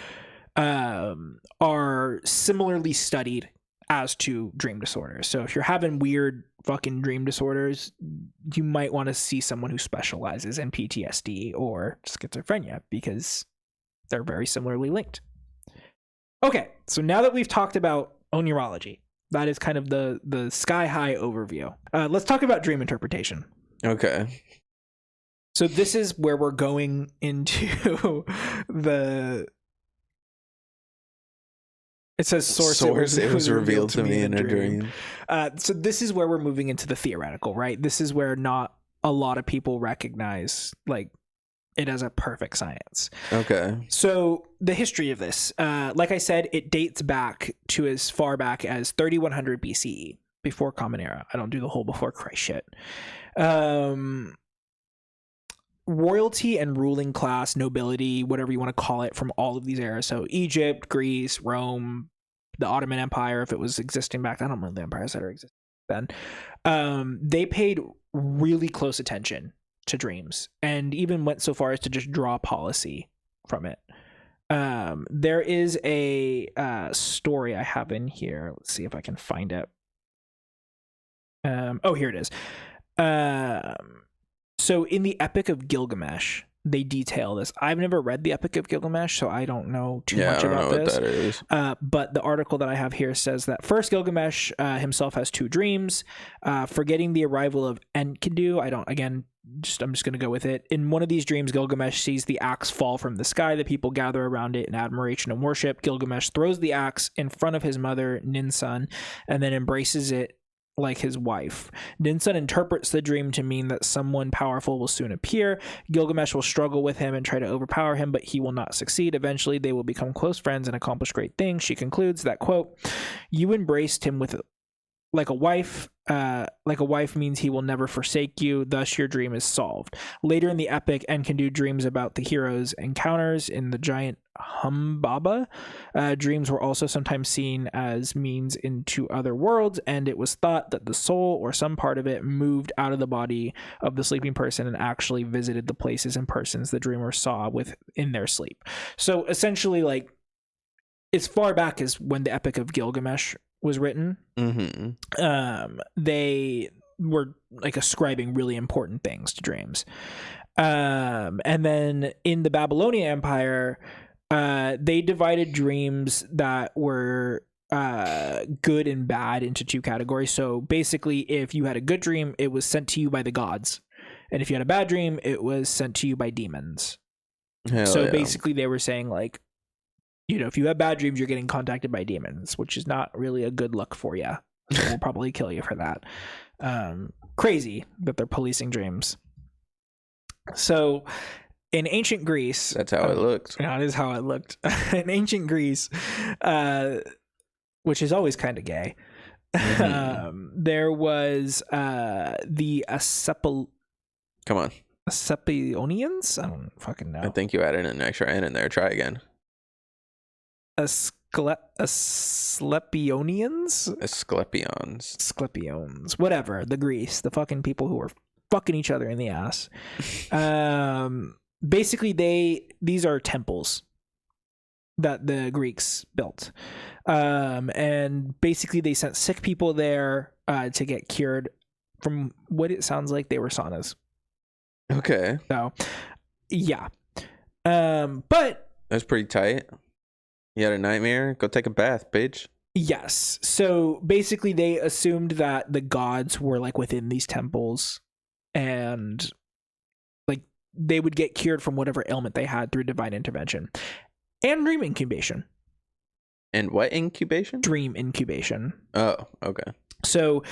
are similarly studied as to dream disorders. So if you're having weird fucking dream disorders, you might want to see someone who specializes in PTSD or schizophrenia, because they're very similarly linked. Okay, so now that we've talked about oneurology, that is kind of the sky high overview. Let's talk about dream interpretation. Okay. So this is where we're going into the. It says source. It was revealed to me in a dream. So this is where we're moving into the theoretical, right? This is where not a lot of people recognize like it as a perfect science. Okay. So the history of this, like I said, it dates back to as far back as 3100 BCE, before Common Era. I don't do the whole before Christ shit. Royalty and ruling class, nobility, whatever you want to call it, from all of these eras. So Egypt, Greece, Rome, the Ottoman Empire, if it was existing back then. I don't remember the empires that are existing then. They paid really close attention to dreams and even went so far as to just draw policy from it. There is a story I have in here. Let's see if I can find it. Here it is. So in the Epic of Gilgamesh, they detail this. I've never read the Epic of Gilgamesh, so I don't know too much about this. What that is. But the article that I have here says that first Gilgamesh himself has two dreams. Forgetting the arrival of Enkidu, I'm just going to go with it. In one of these dreams, Gilgamesh sees the axe fall from the sky. The people gather around it in admiration and worship. Gilgamesh throws the axe in front of his mother, Ninsun, and then embraces it like his wife. Ninsun interprets the dream to mean that someone powerful will soon appear. Gilgamesh will struggle with him and try to overpower him, but he will not succeed. Eventually, they will become close friends and accomplish great things. She concludes that, quote, "You embraced him with like a wife. Like a wife means he will never forsake you. Thus, your dream is solved." Later in the epic, Enkidu dreams about the hero's encounters in the giant Humbaba. Dreams were also sometimes seen as means into other worlds, and it was thought that the soul or some part of it moved out of the body of the sleeping person and actually visited the places and persons the dreamer saw in their sleep. So essentially, like, as far back as when the Epic of Gilgamesh was written, they were like ascribing really important things to dreams. And then in the Babylonian Empire, they divided dreams that were good and bad into two categories. So basically, if you had a good dream, it was sent to you by the gods, and if you had a bad dream, it was sent to you by demons. Basically, they were saying, like, you know, if you have bad dreams, you're getting contacted by demons, which is not really a good look for you. They'll probably kill you for that. Crazy that they're policing dreams. So in ancient Greece, that's how it looked. That is how it looked. In ancient Greece, which is always kind of gay, there was the Asclepionians. I don't fucking know. I think you added an extra N in there. Try again. Asclepions, whatever. The Greece, the fucking people who were fucking each other in the ass. Basically, these are temples that the Greeks built, and basically they sent sick people there to get cured. From what it sounds like, they were saunas. Okay. So, yeah. But that's pretty tight. You had a nightmare? Go take a bath, bitch. Yes. So basically they assumed that the gods were like within these temples, and like they would get cured from whatever ailment they had through divine intervention and dream incubation. And what incubation? Dream incubation. Oh, okay. So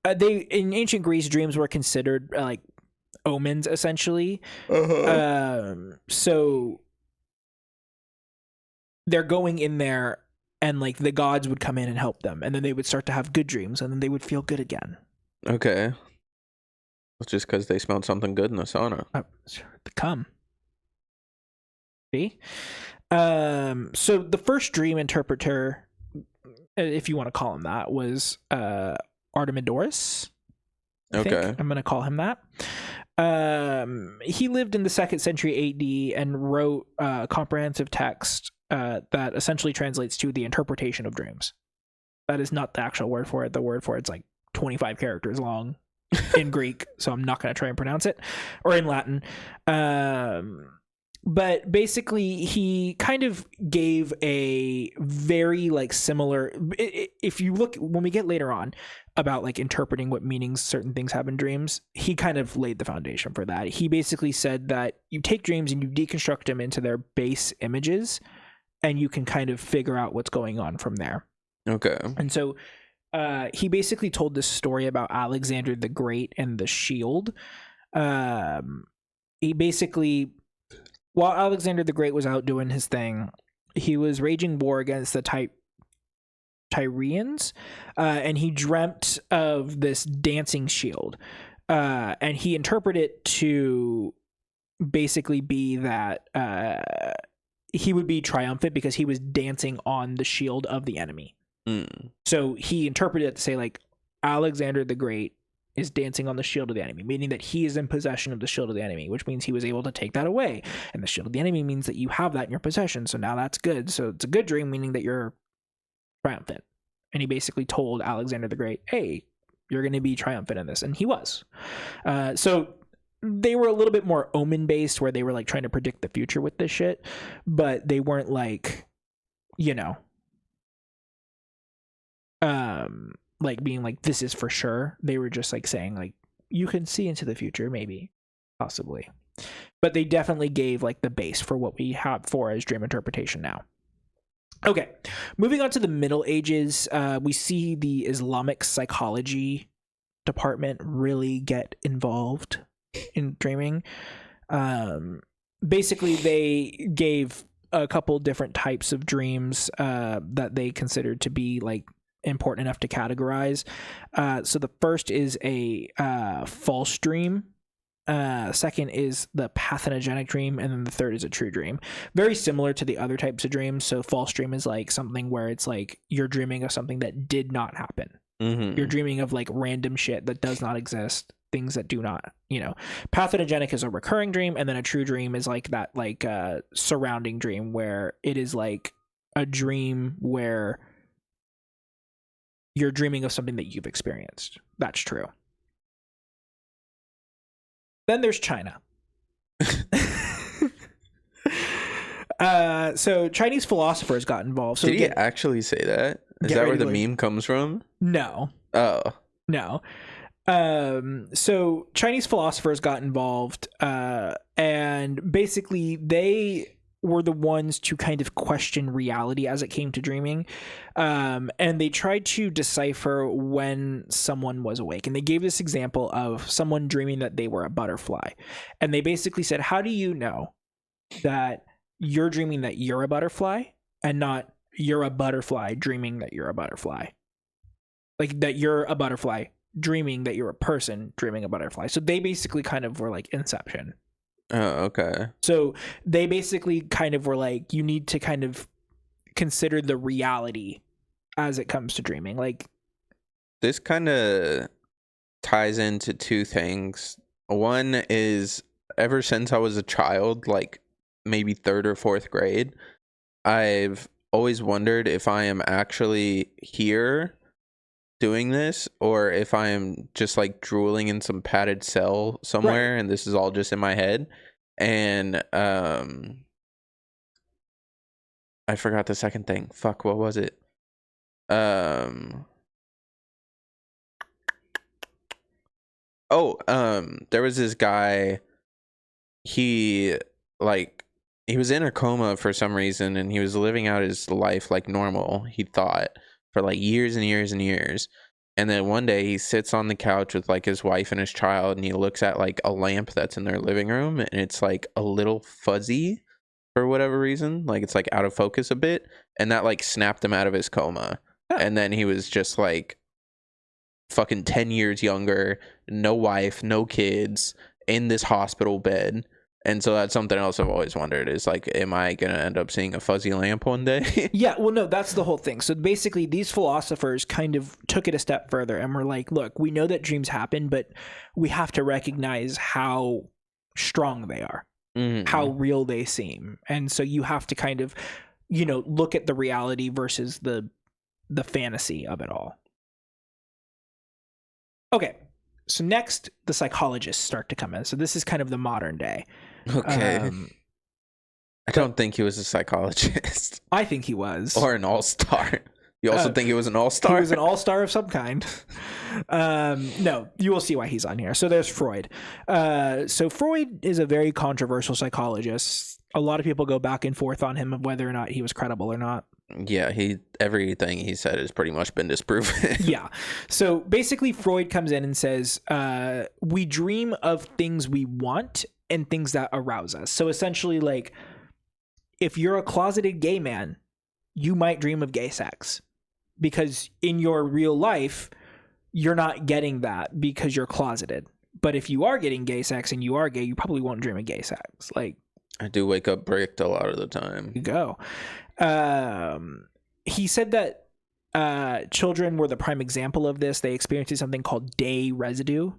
in ancient Greece, dreams were considered like omens, essentially. So they're going in there, and like the gods would come in and help them, and then they would start to have good dreams, and then they would feel good again. Okay. It's just because they smelled something good in the sauna. The cum. See? So the first dream interpreter, if you want to call him that, was Artemidorus. Okay. I'm going to call him that. He lived in the 2nd century AD and wrote a comprehensive text that essentially translates to the interpretation of dreams. That is not the actual word for it. The word for it's like 25 characters long in Greek, so I'm not going to try and pronounce it, or in Latin. But basically he kind of gave a very like similar, if you look when we get later on about like interpreting what meanings certain things have in dreams, he kind of laid the foundation for that. He basically said that you take dreams and you deconstruct them into their base images, and you can kind of figure out what's going on from there. Okay. And so he basically told this story about Alexander the Great and the shield. He basically, while Alexander the Great was out doing his thing, he was waging war against the Tyrians, and he dreamt of this dancing shield. And he interpreted it to basically be that he would be triumphant because he was dancing on the shield of the enemy. So he interpreted it to say like Alexander the Great is dancing on the shield of the enemy, meaning that he is in possession of the shield of the enemy, which means he was able to take that away. And the shield of the enemy means that you have that in your possession. So now that's good. So it's a good dream, meaning that you're triumphant. And he basically told Alexander the Great, hey, you're going to be triumphant in this. And he was. So they were a little bit more omen based, where they were like trying to predict the future with this shit, but they weren't like, you know, like being like, this is for sure. They were just like saying like, you can see into the future, maybe, possibly. But they definitely gave like the base for what we have for as dream interpretation now. Okay, moving on to the Middle Ages, we see the Islamic psychology department really get involved in dreaming. Basically, they gave a couple different types of dreams that they considered to be like important enough to categorize. So the first is a false dream. Second is the pathogenic dream, and then the third is a true dream. Very similar to the other types of dreams. So false dream is like something where it's like you're dreaming of something that did not happen. You're dreaming of like random shit that does not exist, things that do not, you know. Pathogenic is a recurring dream, and then a true dream is like that like surrounding dream, where it is like a dream where you're dreaming of something that you've experienced. That's true. Then there's China. So Chinese philosophers got involved. So did he actually say that? Is that where the meme comes from? No. Oh. No. So Chinese philosophers got involved, and basically they were the ones to kind of question reality as it came to dreaming. And they tried to decipher when someone was awake. And they gave this example of someone dreaming that they were a butterfly. And they basically said, how do you know that you're dreaming that you're a butterfly and not you're a butterfly dreaming that you're a butterfly? Like that you're a butterfly dreaming that you're a person dreaming a butterfly. So they basically kind of were like Inception. Oh, okay. So they basically kind of were like, you need to kind of consider the reality as it comes to dreaming. Like, this kind of ties into two things. One is, ever since I was a child, like maybe 3rd or 4th grade, I've always wondered if I am actually here doing this, or if I am just like drooling in some padded cell somewhere, right, and this is all just in my head. And I forgot the second thing. Fuck, what was it? There was this guy, he was in a coma for some reason, and he was living out his life like normal, he thought, for like years and years and years. And then one day he sits on the couch with like his wife and his child, and he looks at like a lamp that's in their living room, and it's like a little fuzzy for whatever reason. Like it's like out of focus a bit, and that like snapped him out of his coma. And then he was just like fucking 10 years younger, no wife, no kids, in this hospital bed. And so that's something else I've always wondered, is like, am I going to end up seeing a fuzzy lamp one day? Yeah, well, no, that's the whole thing. So basically these philosophers kind of took it a step further and were like, look, we know that dreams happen, but we have to recognize how strong they are, how real they seem. And so you have to kind of, you know, look at the reality versus the fantasy of it all. Okay. So next, the psychologists start to come in. So this is kind of the modern day. Okay. I don't think he was a psychologist. I think he was. Or an all-star. You also think he was an all-star? He was an all-star of some kind. No, you will see why he's on here. So there's Freud. So Freud is a very controversial psychologist. A lot of people go back and forth on him of whether or not he was credible or not. Yeah, everything he said has pretty much been disproven. Yeah. So basically Freud comes in and says, we dream of things we want and things that arouse us. So essentially, like, if you're a closeted gay man, you might dream of gay sex because in your real life, you're not getting that because you're closeted. But if you are getting gay sex and you are gay, you probably won't dream of gay sex. Like, I do wake up bricked a lot of the time. You go. He said that children were the prime example of this. They experienced something called day residue,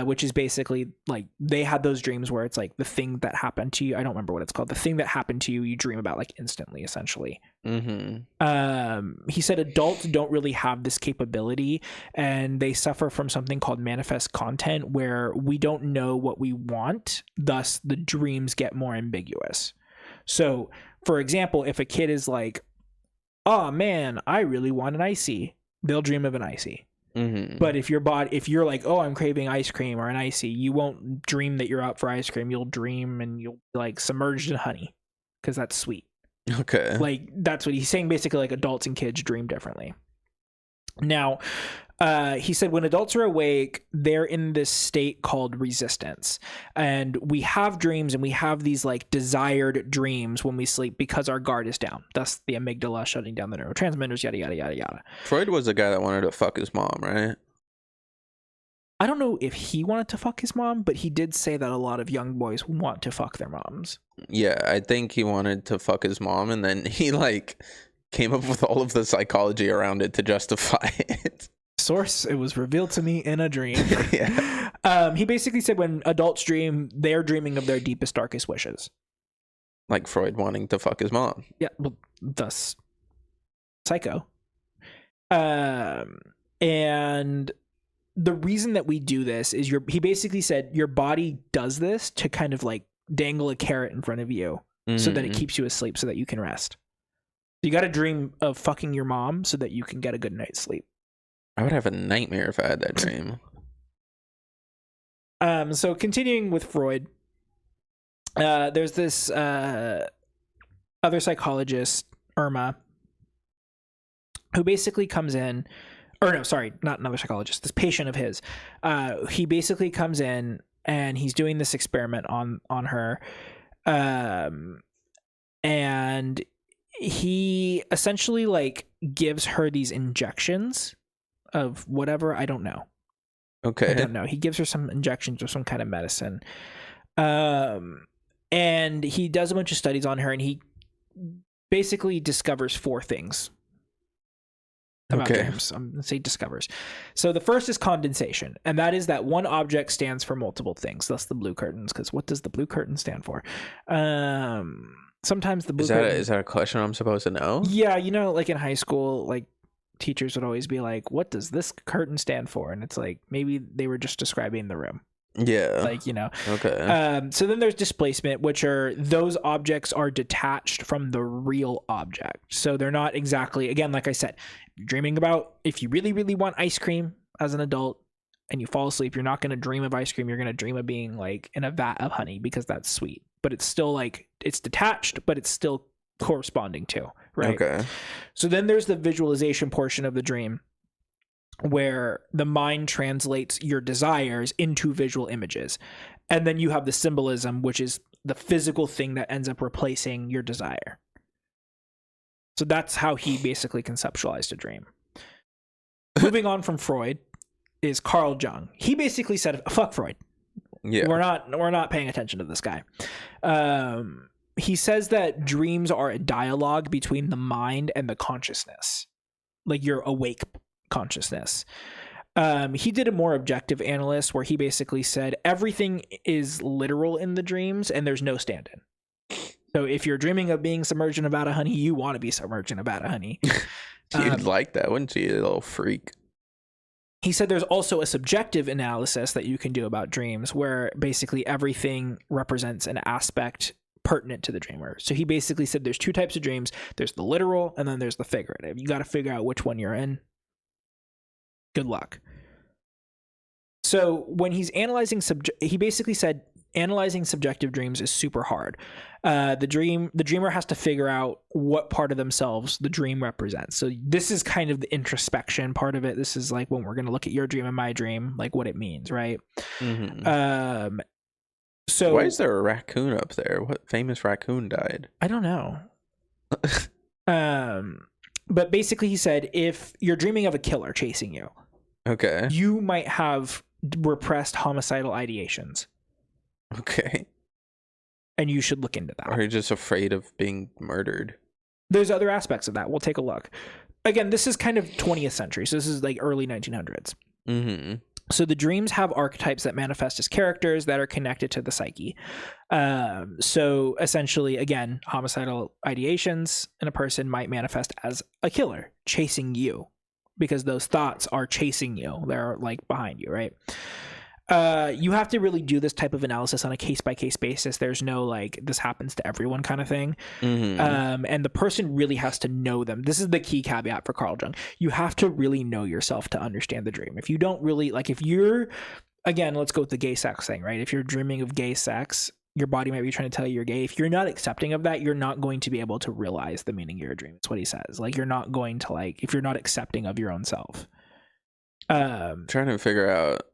which is basically like they had those dreams where it's like the thing that happened to you. I don't remember what it's called. The thing that happened to you, you dream about like instantly, essentially. He said adults don't really have this capability and they suffer from something called manifest content where we don't know what we want. Thus, the dreams get more ambiguous. So, for example, if a kid is like, oh man, I really want an icy, they'll dream of an icy. But if you're like, oh, I'm craving ice cream or an icy, you won't dream that you're out for ice cream. You'll dream and you'll be like submerged in honey because that's sweet. Okay. Like that's what he's saying. Basically, like adults and kids dream differently. Now, he said when adults are awake, they're in this state called resistance. And we have dreams and we have these like desired dreams when we sleep because our guard is down. Thus the amygdala shutting down the neurotransmitters, yada, yada, yada, yada. Freud was the guy that wanted to fuck his mom, right? I don't know if he wanted to fuck his mom, but he did say that a lot of young boys want to fuck their moms. Yeah, I think he wanted to fuck his mom and then he like came up with all of the psychology around it to justify it. Source, it was revealed to me in a dream. Yeah. He basically said when adults dream, they're dreaming of their deepest, darkest wishes. Like Freud wanting to fuck his mom. Yeah, well, thus psycho. And the reason that we do this is he basically said your body does this to kind of like dangle a carrot in front of you so that it keeps you asleep so that you can rest. You got to dream of fucking your mom so that you can get a good night's sleep. I would have a nightmare if I had that dream. So continuing with Freud, there's this other psychologist, Irma, who basically comes in, or no, sorry, not another psychologist, this patient of his. He basically comes in and he's doing this experiment on her. And he essentially like gives her these injections of whatever, I don't know. Okay. I don't know. He gives her some injections or some kind of medicine. And he does a bunch of studies on her and he basically discovers 4 things about dreams. I'm going to say discovers. So the first is condensation, and that is that one object stands for multiple things. Thus the blue curtains, because what does the blue curtain stand for? Sometimes the blue curtain... Is that a question I'm supposed to know? Yeah, you know, like in high school, like teachers would always be like, what does this curtain stand for? And it's like, maybe they were just describing the room. Yeah. Like, you know. Okay. So then there's displacement, which are those objects are detached from the real object. So they're not exactly, again, like I said, dreaming about, if you really, really want ice cream as an adult and you fall asleep, you're not going to dream of ice cream. You're going to dream of being like in a vat of honey because that's sweet. But it's still like, it's detached, but it's still corresponding to, right? Okay. So then there's the visualization portion of the dream where the mind translates your desires into visual images. And then you have the symbolism, which is the physical thing that ends up replacing your desire. So that's how he basically conceptualized a dream. Moving on from Freud is Carl Jung. He basically said, fuck Freud. Yeah. We're not paying attention to this guy. He says that dreams are a dialogue between the mind and the consciousness, like your awake consciousness. He did a more objective analysis where he basically said everything is literal in the dreams and there's no stand-in. So if you're dreaming of being submerged in a vat of honey, you want to be submerged in a vat of honey. You'd like that, wouldn't you, you little freak? He said there's also a subjective analysis that you can do about dreams where basically everything represents an aspect pertinent to the dreamer. So he basically said there's two types of dreams. There's the literal and then there's the figurative. You got to figure out which one you're in. Good luck. So when he's analyzing he basically said analyzing subjective dreams is super hard. The dreamer has to figure out what part of themselves the dream represents. So this is kind of the introspection part of it. This is like when we're going to look at your dream and my dream, like what it means, right? Mm-hmm. So why is there a raccoon up there? What famous raccoon died? I don't know. But basically he said if you're dreaming of a killer chasing you, okay, you might have repressed homicidal ideations. Okay. And you should look into that. Or you're just afraid of being murdered. There's other aspects of that. We'll take a look. Again, this is kind of 20th century. So this is like early 1900s. Mm-hmm. So the dreams have archetypes that manifest as characters that are connected to the psyche. So essentially, again, homicidal ideations in a person might manifest as a killer chasing you because those thoughts are chasing you. They're like behind you, right? You have to really do this type of analysis on a case-by-case basis. There's no like this happens to everyone kind of thing. Mm-hmm. And the person really has to know them. This is the key caveat for Carl Jung. You have to really know yourself to understand the dream. If you don't really like, if you're, again, let's go with the gay sex thing, right? If you're dreaming of gay sex, your body might be trying to tell you you're gay. If you're not accepting of that, you're not going to be able to realize the meaning of your dream. That's what he says. Like you're not going to like, if you're not accepting of your own self. Trying to figure out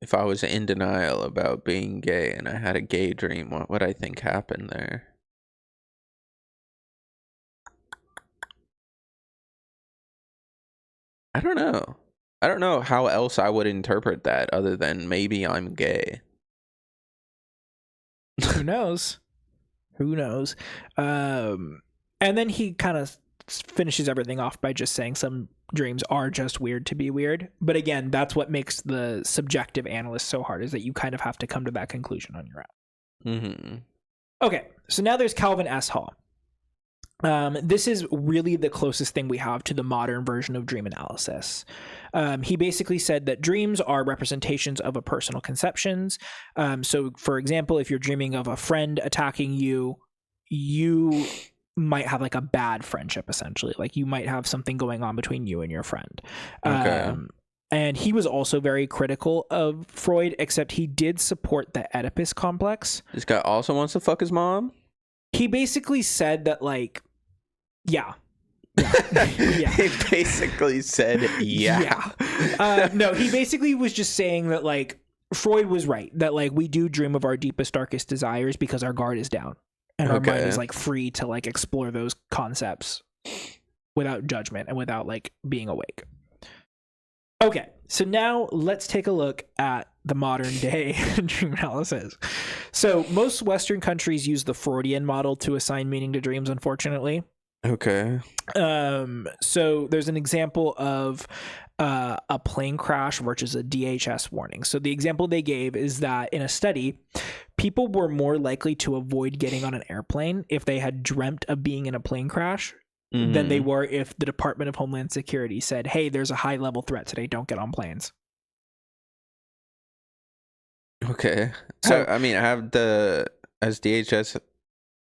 if I was in denial about being gay and I had a gay dream, what would I think happened there? I don't know. I don't know how else I would interpret that other than maybe I'm gay. Who knows? Who knows? And then he kind of finishes everything off by just saying some dreams are just weird to be weird. But again, that's what makes the subjective analyst so hard, is that you kind of have to come to that conclusion on your own. Mm-hmm. Okay, so now there's Calvin S. Hall. This is really the closest thing we have to the modern version of dream analysis. He basically said that dreams are representations of a personal conceptions. So, for example, if you're dreaming of a friend attacking you, you might have like a bad friendship, essentially. Like you might have something going on between you and your friend. Okay. And he was also very critical of Freud, except he did support the Oedipus complex. This guy also wants to fuck his mom? He basically said that, like, yeah. Yeah. He basically said, yeah. No, he basically was just saying that, like, Freud was right. That, like, we do dream of our deepest, darkest desires because our guard is down. And our mind is, like, free to, like, explore those concepts without judgment and without, like, being awake. Okay, so now let's take a look at the modern day dream analysis. So most Western countries use the Freudian model to assign meaning to dreams, unfortunately. Okay. So there's an example of a plane crash versus a DHS warning. So the example they gave is that in a study, people were more likely to avoid getting on an airplane if they had dreamt of being in a plane crash than they were if the Department of Homeland Security said, hey, there's a high level threat today, don't get on planes. Okay. So, I mean, has DHS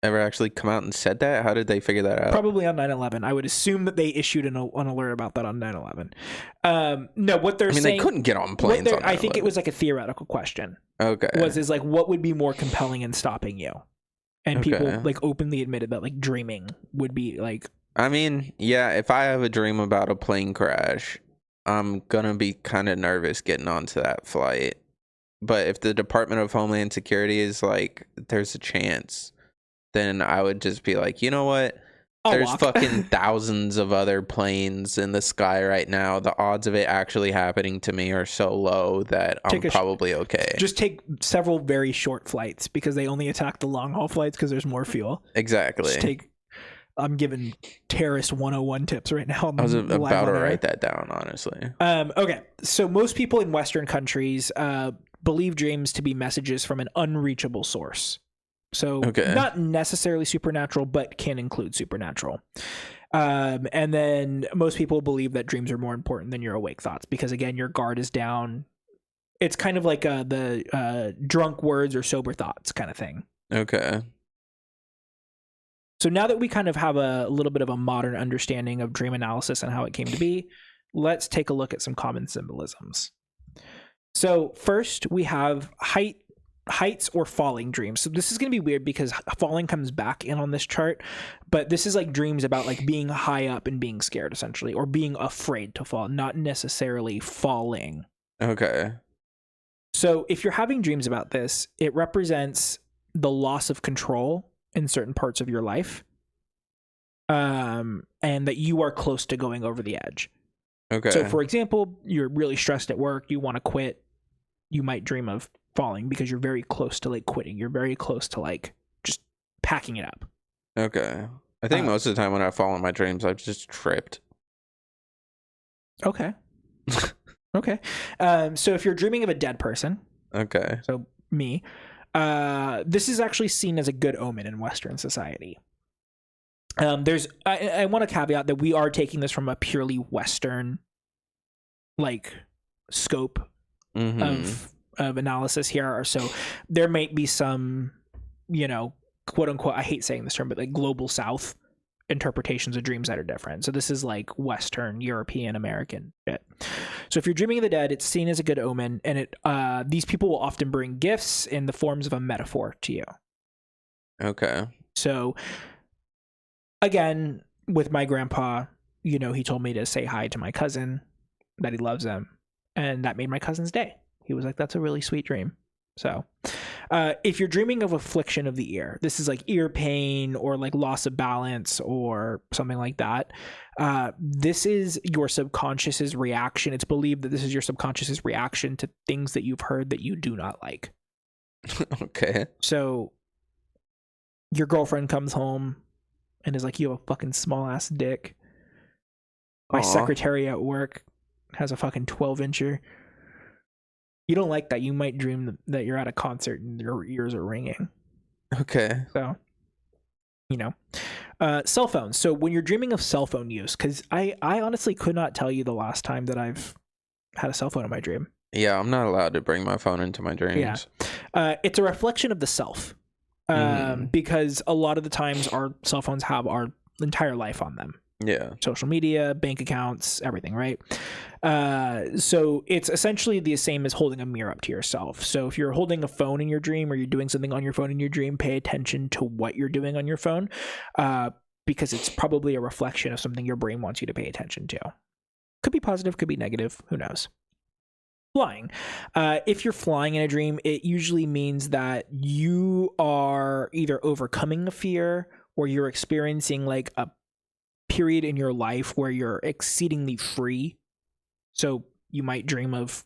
ever actually come out and said that? How did they figure that out? Probably on 9/11. I would assume that they issued an alert about that on 9/11. No, what they're saying... they couldn't get on planes on 9/11. I think it was like a theoretical question. Okay. Is like, what would be more compelling in stopping you? And people like openly admitted that like dreaming would be like... I mean, yeah, if I have a dream about a plane crash, I'm gonna be kind of nervous getting onto that flight. But if the Department of Homeland Security is like, there's a chance, then I would just be like, you know what? There's fucking thousands of other planes in the sky right now. The odds of it actually happening to me are so low that I'm probably okay. Just take several very short flights because they only attack the long haul flights because there's more fuel. Exactly. I'm giving terrorist 101 tips right now. I was about to write that down, honestly. Okay. So most people in Western countries believe dreams to be messages from an unreachable source. So not necessarily supernatural, but can include supernatural. And then most people believe that dreams are more important than your awake thoughts because, again, your guard is down. It's kind of like the drunk words or sober thoughts kind of thing. Okay. So now that we kind of have a little bit of a modern understanding of dream analysis and how it came to be, let's take a look at some common symbolisms. So first we have heights or falling dreams. So this is going to be weird because falling comes back in on this chart, but this is like dreams about like being high up and being scared essentially, or being afraid to fall, not necessarily falling. Okay. So if you're having dreams about this, it represents the loss of control in certain parts of your life, and that you are close to going over the edge. Okay. So for example, you're really stressed at work, you want to quit, you might dream of falling because you're very close to like quitting. You're very close to like just packing it up. Okay. I think most of the time when I fall in my dreams, I've just tripped. Okay. Okay. So if you're dreaming of a dead person, Okay. so me, this is actually seen as a good omen in Western society. I want to caveat that we are taking this from a purely Western like scope of analysis here. So there might be some, you know, quote unquote, I hate saying this term, but like global South interpretations of dreams that are different. So this is like Western, European, American shit. So if you're dreaming of the dead, it's seen as a good omen, and it these people will often bring gifts in the forms of a metaphor to you. Okay. So again, with my grandpa, you know, he told me to say hi to my cousin, that he loves him, and that made my cousin's day. He was like, that's a really sweet dream. So if you're dreaming of affliction of the ear, this is like ear pain or like loss of balance or something like that. This is your subconscious's reaction. It's believed that this is your subconscious's reaction to things that you've heard that you do not like. Okay. So your girlfriend comes home and is like, you have a fucking small ass dick. My secretary at work has a fucking 12-incher. You don't like that. You might dream that you're at a concert and your ears are ringing. Okay. So, you know, cell phones. So when you're dreaming of cell phone use, because I honestly could not tell you the last time that I've had a cell phone in my dream. Yeah, I'm not allowed to bring my phone into my dreams. Yeah. It's a reflection of the self. Because a lot of the times our cell phones have our entire life on them. Yeah. Social media, bank accounts, everything, right? So it's essentially the same as holding a mirror up to yourself. So if you're holding a phone in your dream or you're doing something on your phone in your dream, pay attention to what you're doing on your phone, because it's probably a reflection of something your brain wants you to pay attention to. Could be positive, could be negative, who knows? Flying. If you're flying in a dream, it usually means that you are either overcoming a fear or you're experiencing like a period in your life where you're exceedingly free. So you might dream of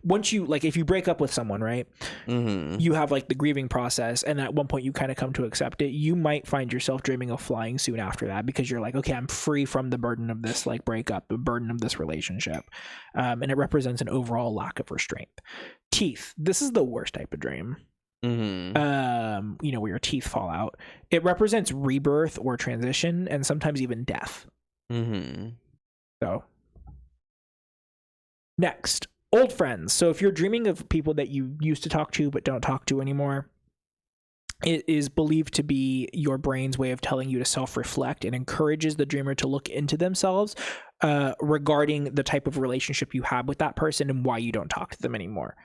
once you like if you break up with someone, right? You have like the grieving process, and at one point you kind of come to accept it. You might find yourself dreaming of flying soon after that because you're like, okay, I'm free from the burden of this like breakup, the burden of this relationship, and it represents an overall lack of restraint. Teeth. This is the worst type of dream. You know, where your teeth fall out. It represents rebirth or transition, and sometimes even death. So next, old friends. So if you're dreaming of people that you used to talk to but don't talk to anymore, it is believed to be your brain's way of telling you to self-reflect and encourages the dreamer to look into themselves regarding the type of relationship you have with that person and why you don't talk to them anymore.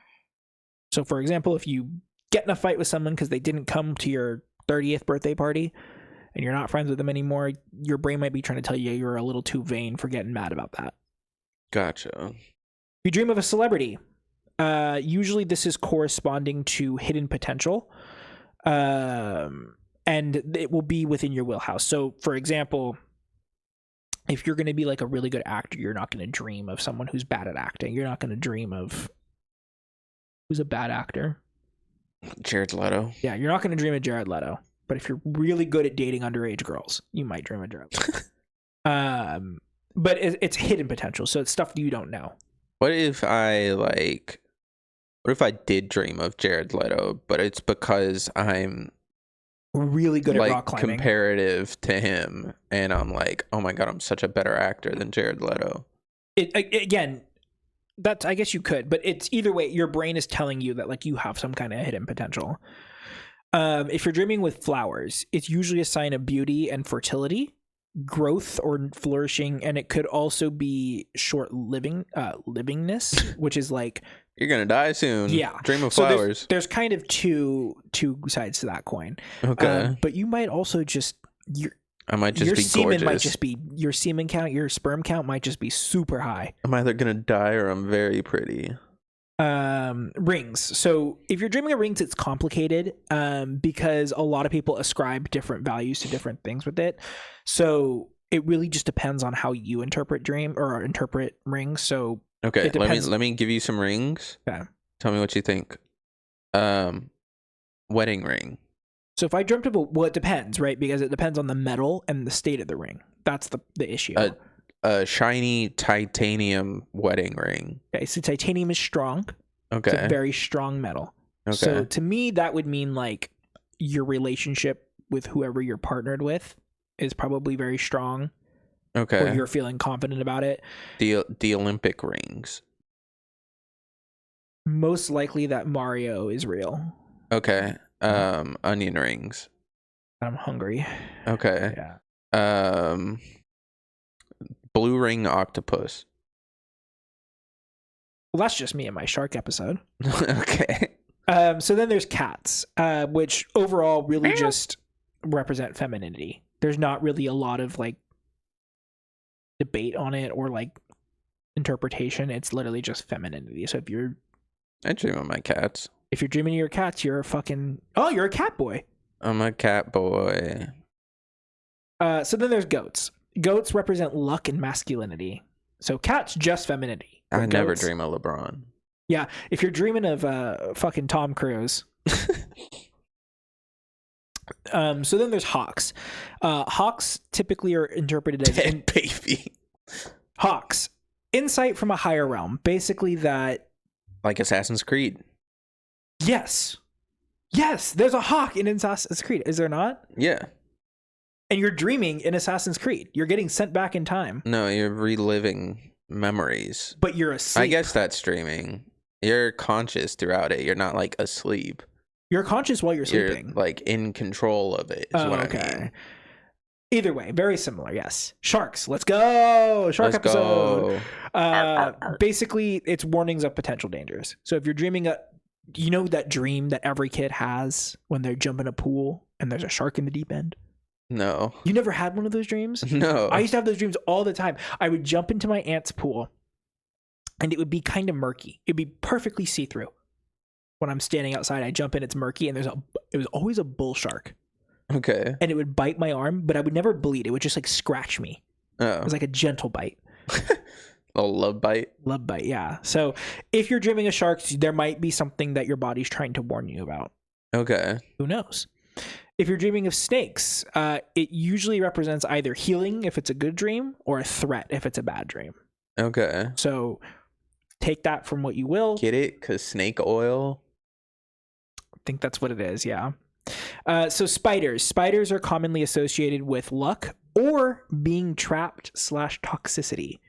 So for example, if you get in a fight with someone because they didn't come to your 30th birthday party and you're not friends with them anymore, your brain might be trying to tell you you're a little too vain for getting mad about that. Gotcha. If you dream of a celebrity, usually this is corresponding to hidden potential, and it will be within your wheelhouse. So for example, if you're going to be like a really good actor, you're not going to dream of someone who's bad at acting. You're not going to dream of who's a bad actor. Jared Leto. Yeah, you're not going to dream of Jared Leto. But if you're really good at dating underage girls, you might dream of Jared Leto. But it's hidden potential, so it's stuff you don't know. What if I did dream of Jared Leto, but it's because I'm really good like at rock climbing, comparative to him, and I'm like, oh my god, I'm such a better actor than Jared Leto. Again, that's, I guess you could, but it's either way, your brain is telling you that like you have some kind of hidden potential. If you're dreaming with flowers, it's usually a sign of beauty and fertility, growth or flourishing, and it could also be short livingness, which is like You're gonna die soon. Yeah. Dream of so flowers. there's kind of two sides to that coin. Okay. But you might also just I might just your be semen gorgeous. might just be your semen count, your sperm count might just be super high. I'm either gonna die or I'm very pretty. Rings. So if you're dreaming of rings, it's complicated because a lot of people ascribe different values to different things with it. So it really just depends on how you interpret rings. So Okay, it depends. let me give you some rings. Okay. Tell me what you think. Wedding ring. So if I dreamt of it depends, right? Because it depends on the metal and the state of the ring. That's the issue. A shiny titanium wedding ring. Okay, so titanium is strong. Okay. It's a very strong metal. Okay. So to me, that would mean like your relationship with whoever you're partnered with is probably very strong. Okay. Or you're feeling confident about it. The Olympic rings. Most likely that Mario is real. Okay. Onion rings. I'm hungry. Okay. Yeah. Blue ring octopus. Well, that's just me in my shark episode. Okay. So then there's cats, which overall really just represent femininity. There's not really a lot of like debate on it or like interpretation. It's literally just femininity. So I dream of my cats. if you're dreaming of your cats, you're you're a cat boy. I'm a cat boy. So then there's goats. Goats represent luck and masculinity. So cats just femininity. I never goats- dream of LeBron. Yeah, if you're dreaming of fucking Tom Cruise. So then there's hawks. Hawks typically are interpreted as Dead baby. hawks, insight from a higher realm. Basically that Like Assassin's Creed. yes, there's a hawk in Assassin's Creed. Is there not? Yeah. And you're dreaming in Assassin's Creed. You're getting sent back in time, No, you're reliving memories. but you're asleep. I guess that's dreaming. You're conscious throughout it. You're not like asleep. You're conscious while you're sleeping. You're like in control of it. Is what I mean. Either way, very similar. Yes. Sharks. Let's go. Shark Let's episode. go. Basically, it's warnings of potential dangers. So if you're dreaming that dream that every kid has when they jump in a pool and there's a shark in the deep end. No. You never had one of those dreams? No. I used to have those dreams all the time. I would jump into my aunt's pool and it would be kind of murky. It'd be perfectly see-through. When I'm standing outside, I jump in, it's murky, and it was always a bull shark. Okay. And it would bite my arm, but I would never bleed. It would just like scratch me. Oh. It was like a gentle bite. A love bite. Love bite, yeah. So if you're dreaming of sharks, there might be something that your body's trying to warn you about. Okay. Who knows? If you're dreaming of snakes, it usually represents either healing if it's a good dream or a threat if it's a bad dream. Okay. So take that from what you will. Get it? Because snake oil. I think that's what it is, yeah. So spiders are commonly associated with luck or being trapped / toxicity.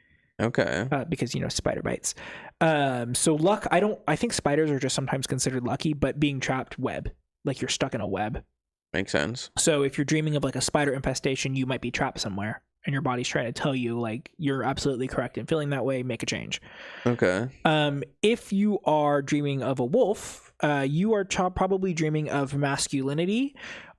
Okay. Because spider bites. So luck, I think spiders are just sometimes considered lucky, but being trapped, web, like you're stuck in a web. Makes sense. So if you're dreaming of like a spider infestation, you might be trapped somewhere and your body's trying to tell you like you're absolutely correct in feeling that way, make a change. Okay. If you are dreaming of a wolf, you are probably dreaming of masculinity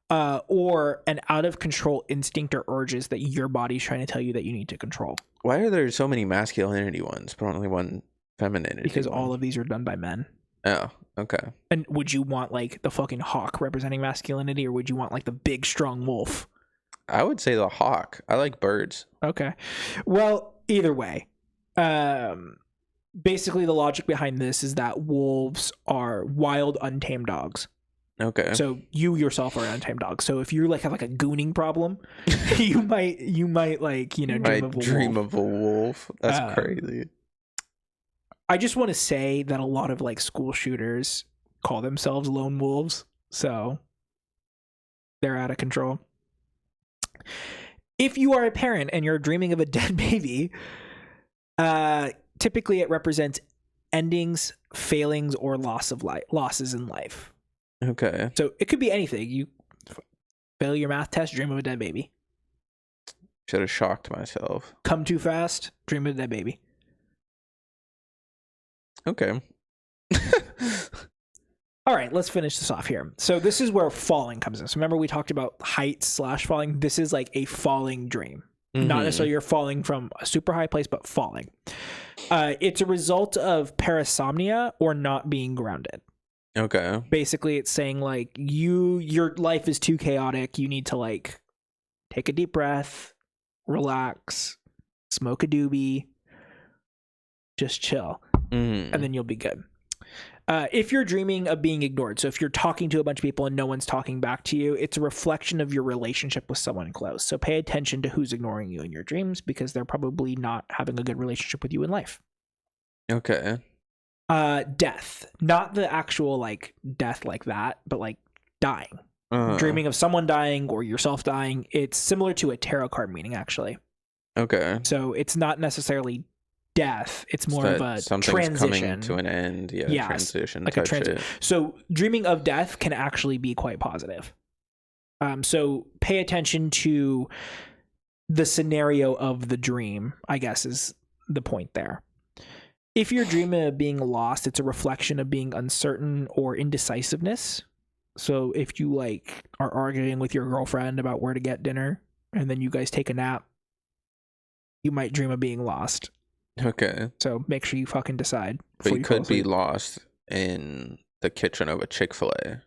or an out of control instinct or urges that your body's trying to tell you that you need to control. Why are there so many masculinity ones, but only one femininity? Because all of these are done by men. Oh, okay. And would you want like the fucking hawk representing masculinity, or would you want like the big strong wolf? I would say the hawk. I like birds. Okay. Well, either way, basically the logic behind this is that wolves are wild, untamed dogs. Okay. So you yourself are an untamed dog. So if you like have like a gooning problem, you might like dream of a wolf. That's crazy. I just want to say that a lot of like school shooters call themselves lone wolves, so they're out of control. If you are a parent and you're dreaming of a dead baby, typically it represents endings, failings, or losses in life. Okay. So it could be anything. You fail your math test, dream of a dead baby. Should have shocked myself. Come too fast, dream of a dead baby. Okay. All right, let's finish this off here. So this is where falling comes in. So remember we talked about heights/falling. This is like a falling dream. Not necessarily you're falling from a super high place, but falling. It's a result of parasomnia or not being grounded. Okay. Basically, it's saying like your life is too chaotic. You need to like take a deep breath, relax, smoke a doobie, just chill, and then you'll be good. If you're dreaming of being ignored, so if you're talking to a bunch of people and no one's talking back to you, it's a reflection of your relationship with someone close. So pay attention to who's ignoring you in your dreams because they're probably not having a good relationship with you in life. Okay. Death. Not the actual like death like that, but like dying. Dreaming of someone dying or yourself dying. It's similar to a tarot card meaning, actually. Okay. So it's not necessarily death. It's more of a transition. Coming to an end. Yeah. Yes, Transition. like a transition. So dreaming of death can actually be quite positive. So pay attention to the scenario of the dream, I guess is the point there. If you're dreaming of being lost, it's a reflection of being uncertain or indecisiveness. So if you like are arguing with your girlfriend about where to get dinner and then you guys take a nap, you might dream of being lost. Okay. So make sure you fucking decide. But you could be lost in the kitchen of a Chick-fil-A.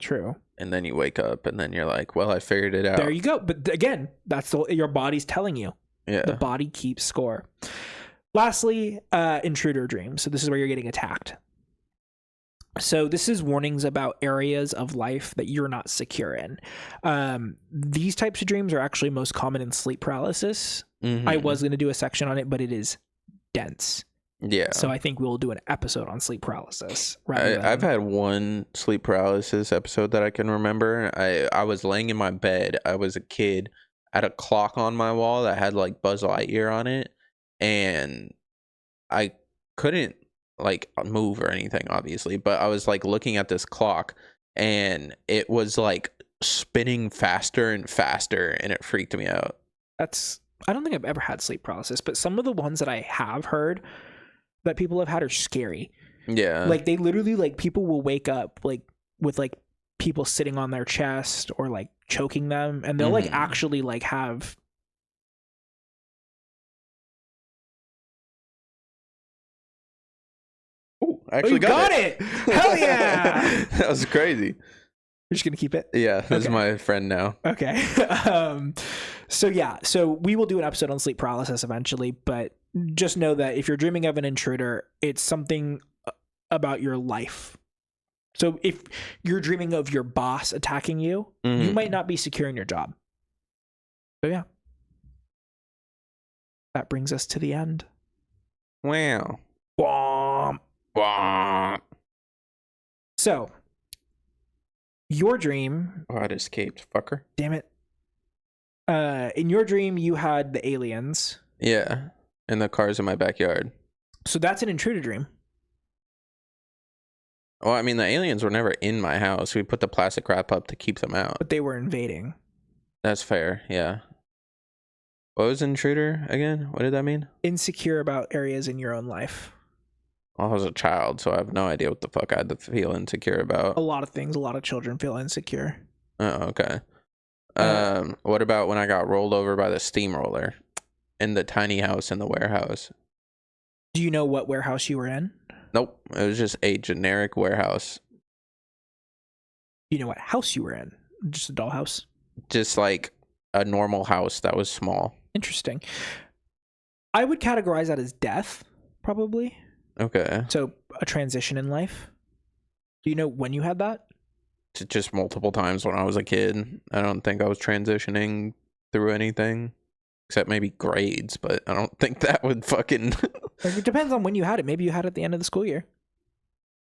True. And then you wake up and then you're like, well, I figured it out. There you go. But again, that's your body's telling you. Yeah. The body keeps score. Lastly, intruder dreams. So this is where you're getting attacked. So this is warnings about areas of life that you're not secure in. These types of dreams are actually most common in sleep paralysis. I was going to do a section on it, but it is dense. Yeah. So I think we'll do an episode on sleep paralysis. I've had one sleep paralysis episode that I can remember. I was laying in my bed. I was a kid. I had a clock on my wall that had like Buzz Lightyear on it. And I couldn't like move or anything, obviously, but I was like looking at this clock and it was like spinning faster and faster and it freaked me out. I don't think I've ever had sleep paralysis, but some of the ones that I have heard that people have had are scary. Yeah. Like they literally like people will wake up like with like people sitting on their chest or like choking them and they'll like actually like have I actually got it. Hell yeah. That was crazy. You're just gonna keep it? Yeah, this is my friend now. Okay. So we will do an episode on sleep paralysis eventually, but just know that if you're dreaming of an intruder, it's something about your life. So if you're dreaming of your boss attacking you, you might not be secure in your job. So yeah. That brings us to the end. Wow. Womp. Womp. So, your dream... Oh, it escaped, fucker. Damn it. In your dream, you had the aliens. Yeah, and the cars in my backyard. So that's an intruder dream. Well, I mean, the aliens were never in my house. We put the plastic wrap up to keep them out. But they were invading. That's fair, yeah. What was intruder again? What did that mean? Insecure about areas in your own life. Well, I was a child, so I have no idea what the fuck I had to feel insecure about. A lot of things. A lot of children feel insecure. Oh, okay. What about when I got rolled over by the steamroller in the tiny house in the warehouse? Do you know what warehouse you were in? Nope. It was just a generic warehouse. Do you know what house you were in? Just a dollhouse? Just like a normal house that was small. Interesting. I would categorize that as death, probably. Okay. So a transition in life. Do you know when you had that? Just multiple times when I was a kid. I don't think I was transitioning through anything except maybe grades, but I don't think that would fucking... It depends on when you had it. Maybe you had it at the end of the school year.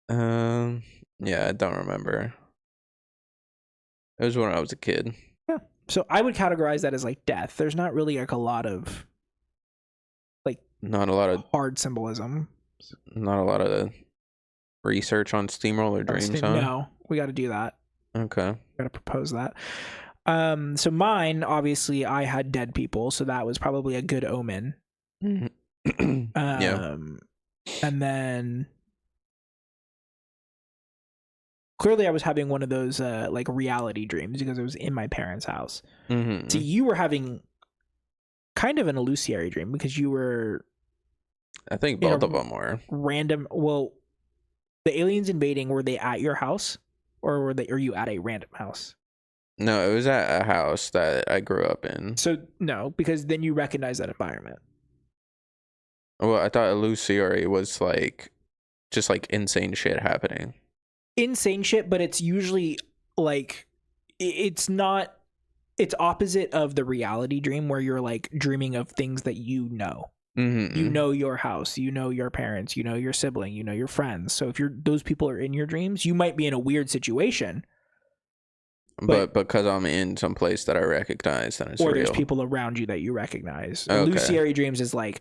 Yeah, I don't remember. It was when I was a kid. Yeah. So I would categorize that as like death. There's not really like a lot of like not a lot of hard symbolism. Not a lot of research on Steamroller Dreams, huh? No, we got to do that. Okay. Got to propose that. So mine, obviously, I had dead people, so that was probably a good omen. Yeah. And then clearly I was having one of those like reality dreams because it was in my parents' house. So you were having kind of an illusory dream because you were, I think both of them were random. Well, the aliens invading, were they at your house, or are you at a random house? No, it was at a house that I grew up in. So no, because then you recognize that environment. Well, I thought illusory was like just like insane shit happening. Insane shit, but it's usually like it's not. It's opposite of the reality dream where you're like dreaming of things that you know. You know your house, you know your parents, you know your sibling, you know your friends. So if those people are in your dreams, you might be in a weird situation. But because I'm in some place that I recognize, then it's or real. There's people around you that you recognize. Okay. Illusory dreams is like,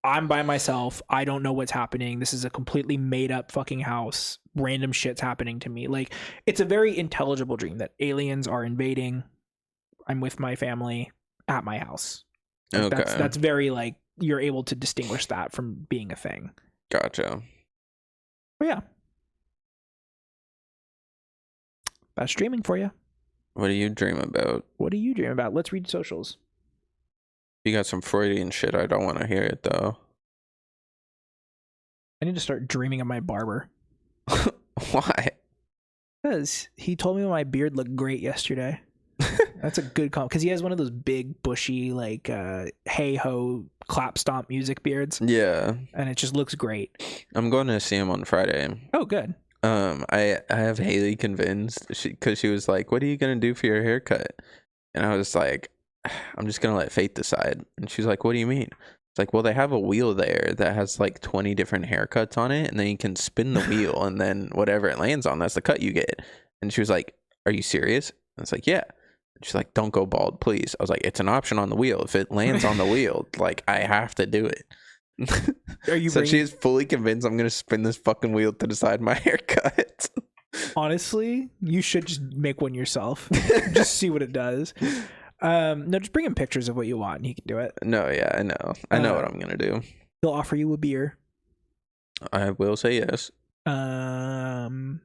I'm by myself. I don't know what's happening. This is a completely made up fucking house. Random shit's happening to me. Like, it's a very intelligible dream that aliens are invading. I'm with my family at my house. Like, okay. That's very like, you're able to distinguish that from being a thing. Gotcha. But yeah. That's dreaming for you. What do you dream about? What do you dream about? Let's read socials. You got some Freudian shit. I don't want to hear it though. I need to start dreaming of my barber. Why? Because he told me my beard looked great yesterday. That's a good call. Because he has one of those big, bushy, like, hey-ho, clap-stomp music beards. Yeah. And it just looks great. I'm going to see him on Friday. Oh, good. I have Haley convinced because she was like, "What are you gonna do for your haircut?" And I was like, "I'm just gonna let fate decide." And she's like, "What do you mean?" It's like, "Well, they have a wheel there that has like 20 different haircuts on it, and then you can spin the wheel, and then whatever it lands on, that's the cut you get." And she was like, "Are you serious?" And it's like, "Yeah." And she's like, "Don't go bald, please." I was like, "It's an option on the wheel. If it lands on the wheel, like I have to do it." Are you so she's fully convinced I'm gonna spin this fucking wheel to decide my haircut. Honestly, you should just make one yourself. Just see what it does. No, just bring him pictures of what you want and he can do it. No, yeah, I know. I know what I'm gonna do. He'll offer you a beer. I will say yes. Come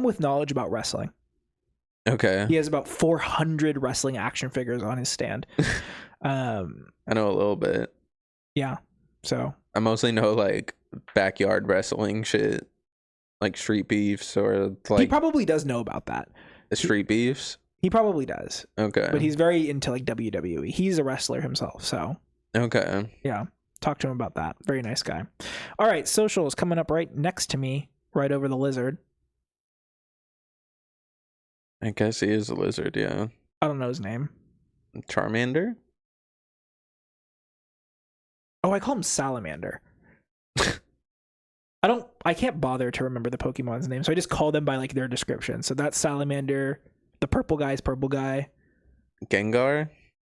with knowledge about wrestling. Okay. He has about 400 wrestling action figures on his stand. I know a little bit. Yeah. So I mostly know like backyard wrestling shit, like street beefs or like. He probably does know about that. The street beefs. He probably does. Okay. But he's very into like WWE. He's a wrestler himself, so. Okay. Yeah. Talk to him about that. Very nice guy. All right, social is coming up right next to me, right over the lizard. I guess he is a lizard, yeah. I don't know his name. Charmander? Oh, I call him Salamander. I can't bother to remember the Pokemon's name, so I just call them by like their description. So that's Salamander. The purple guy is purple guy. Gengar?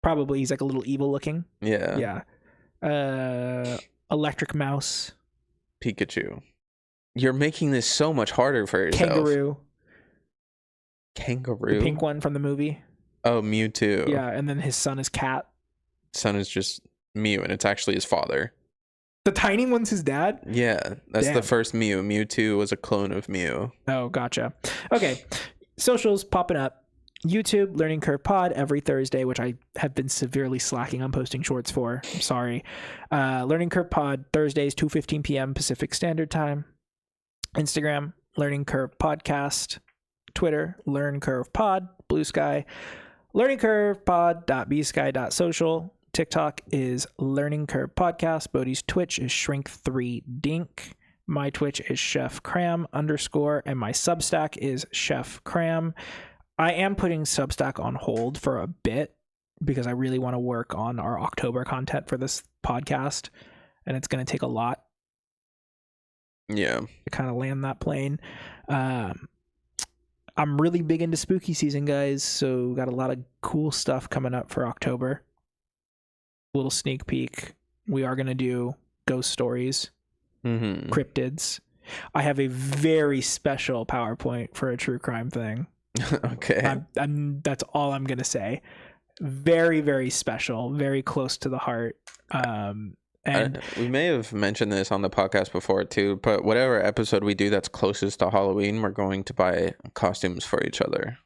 Probably. He's like a little evil looking. Yeah. Yeah. Electric Mouse. Pikachu. You're making this so much harder for yourself. Kangaroo? The pink one from the movie. Oh, Mewtwo. Yeah, and then his son is Cat. Son is just Mew, and it's actually his father. The tiny one's his dad? Yeah, that's Damn. the first Mew. Mewtwo was a clone of Mew. Oh, gotcha. Okay, socials popping up. YouTube, Learning Curve Pod every Thursday, which I have been severely slacking on posting shorts for. I'm sorry. Learning Curve Pod, Thursdays, 2:15 p.m. Pacific Standard Time. Instagram, Learning Curve Podcast. Twitter, Learn Curve Pod. Bluesky, learningcurvepod.bsky.social. TikTok is Learning Curve Podcast. Bodhi's Twitch is Shrink3Dink. My Twitch is ChefCram _ and my Substack is ChefCram. I am putting Substack on hold for a bit because I really want to work on our October content for this podcast, and it's going to take a lot. Yeah. To kind of land that plane. I'm really big into spooky season, guys, so got a lot of cool stuff coming up for October. Little sneak peek. We are going to do ghost stories, cryptids, I have a very special PowerPoint for a true crime thing. Okay. That's all I'm gonna say. Very, very special, very close to the heart. And we may have mentioned this on the podcast before too, but whatever episode we do that's closest to Halloween, we're going to buy costumes for each other.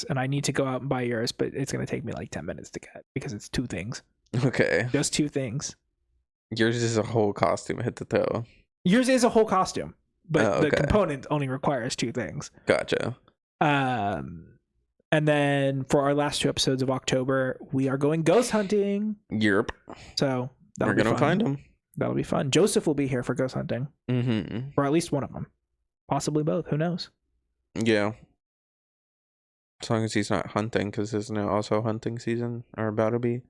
and I need to go out and buy yours, but it's gonna take me like 10 minutes to get because it's 2 things. Okay. Just 2 things. Yours is a whole costume head to toe. Yours is a whole costume, but okay. the component only requires 2 things. Gotcha. And then for our last 2 episodes of October, we are going ghost hunting. Yep. So we're gonna find them. That'll be fun. Joseph will be here for ghost hunting. Mm-hmm. Or at least one of them. Possibly both. Who knows? Yeah. As long as he's not hunting, because isn't it also hunting season or about to be?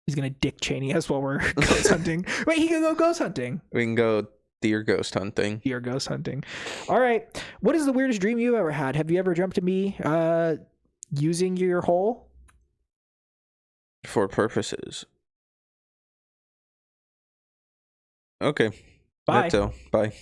He's gonna Dick Cheney us while we're ghost hunting. Wait, he can go ghost hunting. We can go deer ghost hunting. Deer ghost hunting. All right. What is the weirdest dream you've ever had? Have you ever dreamt of me using your hole? For purposes. Okay. Bye. Bye.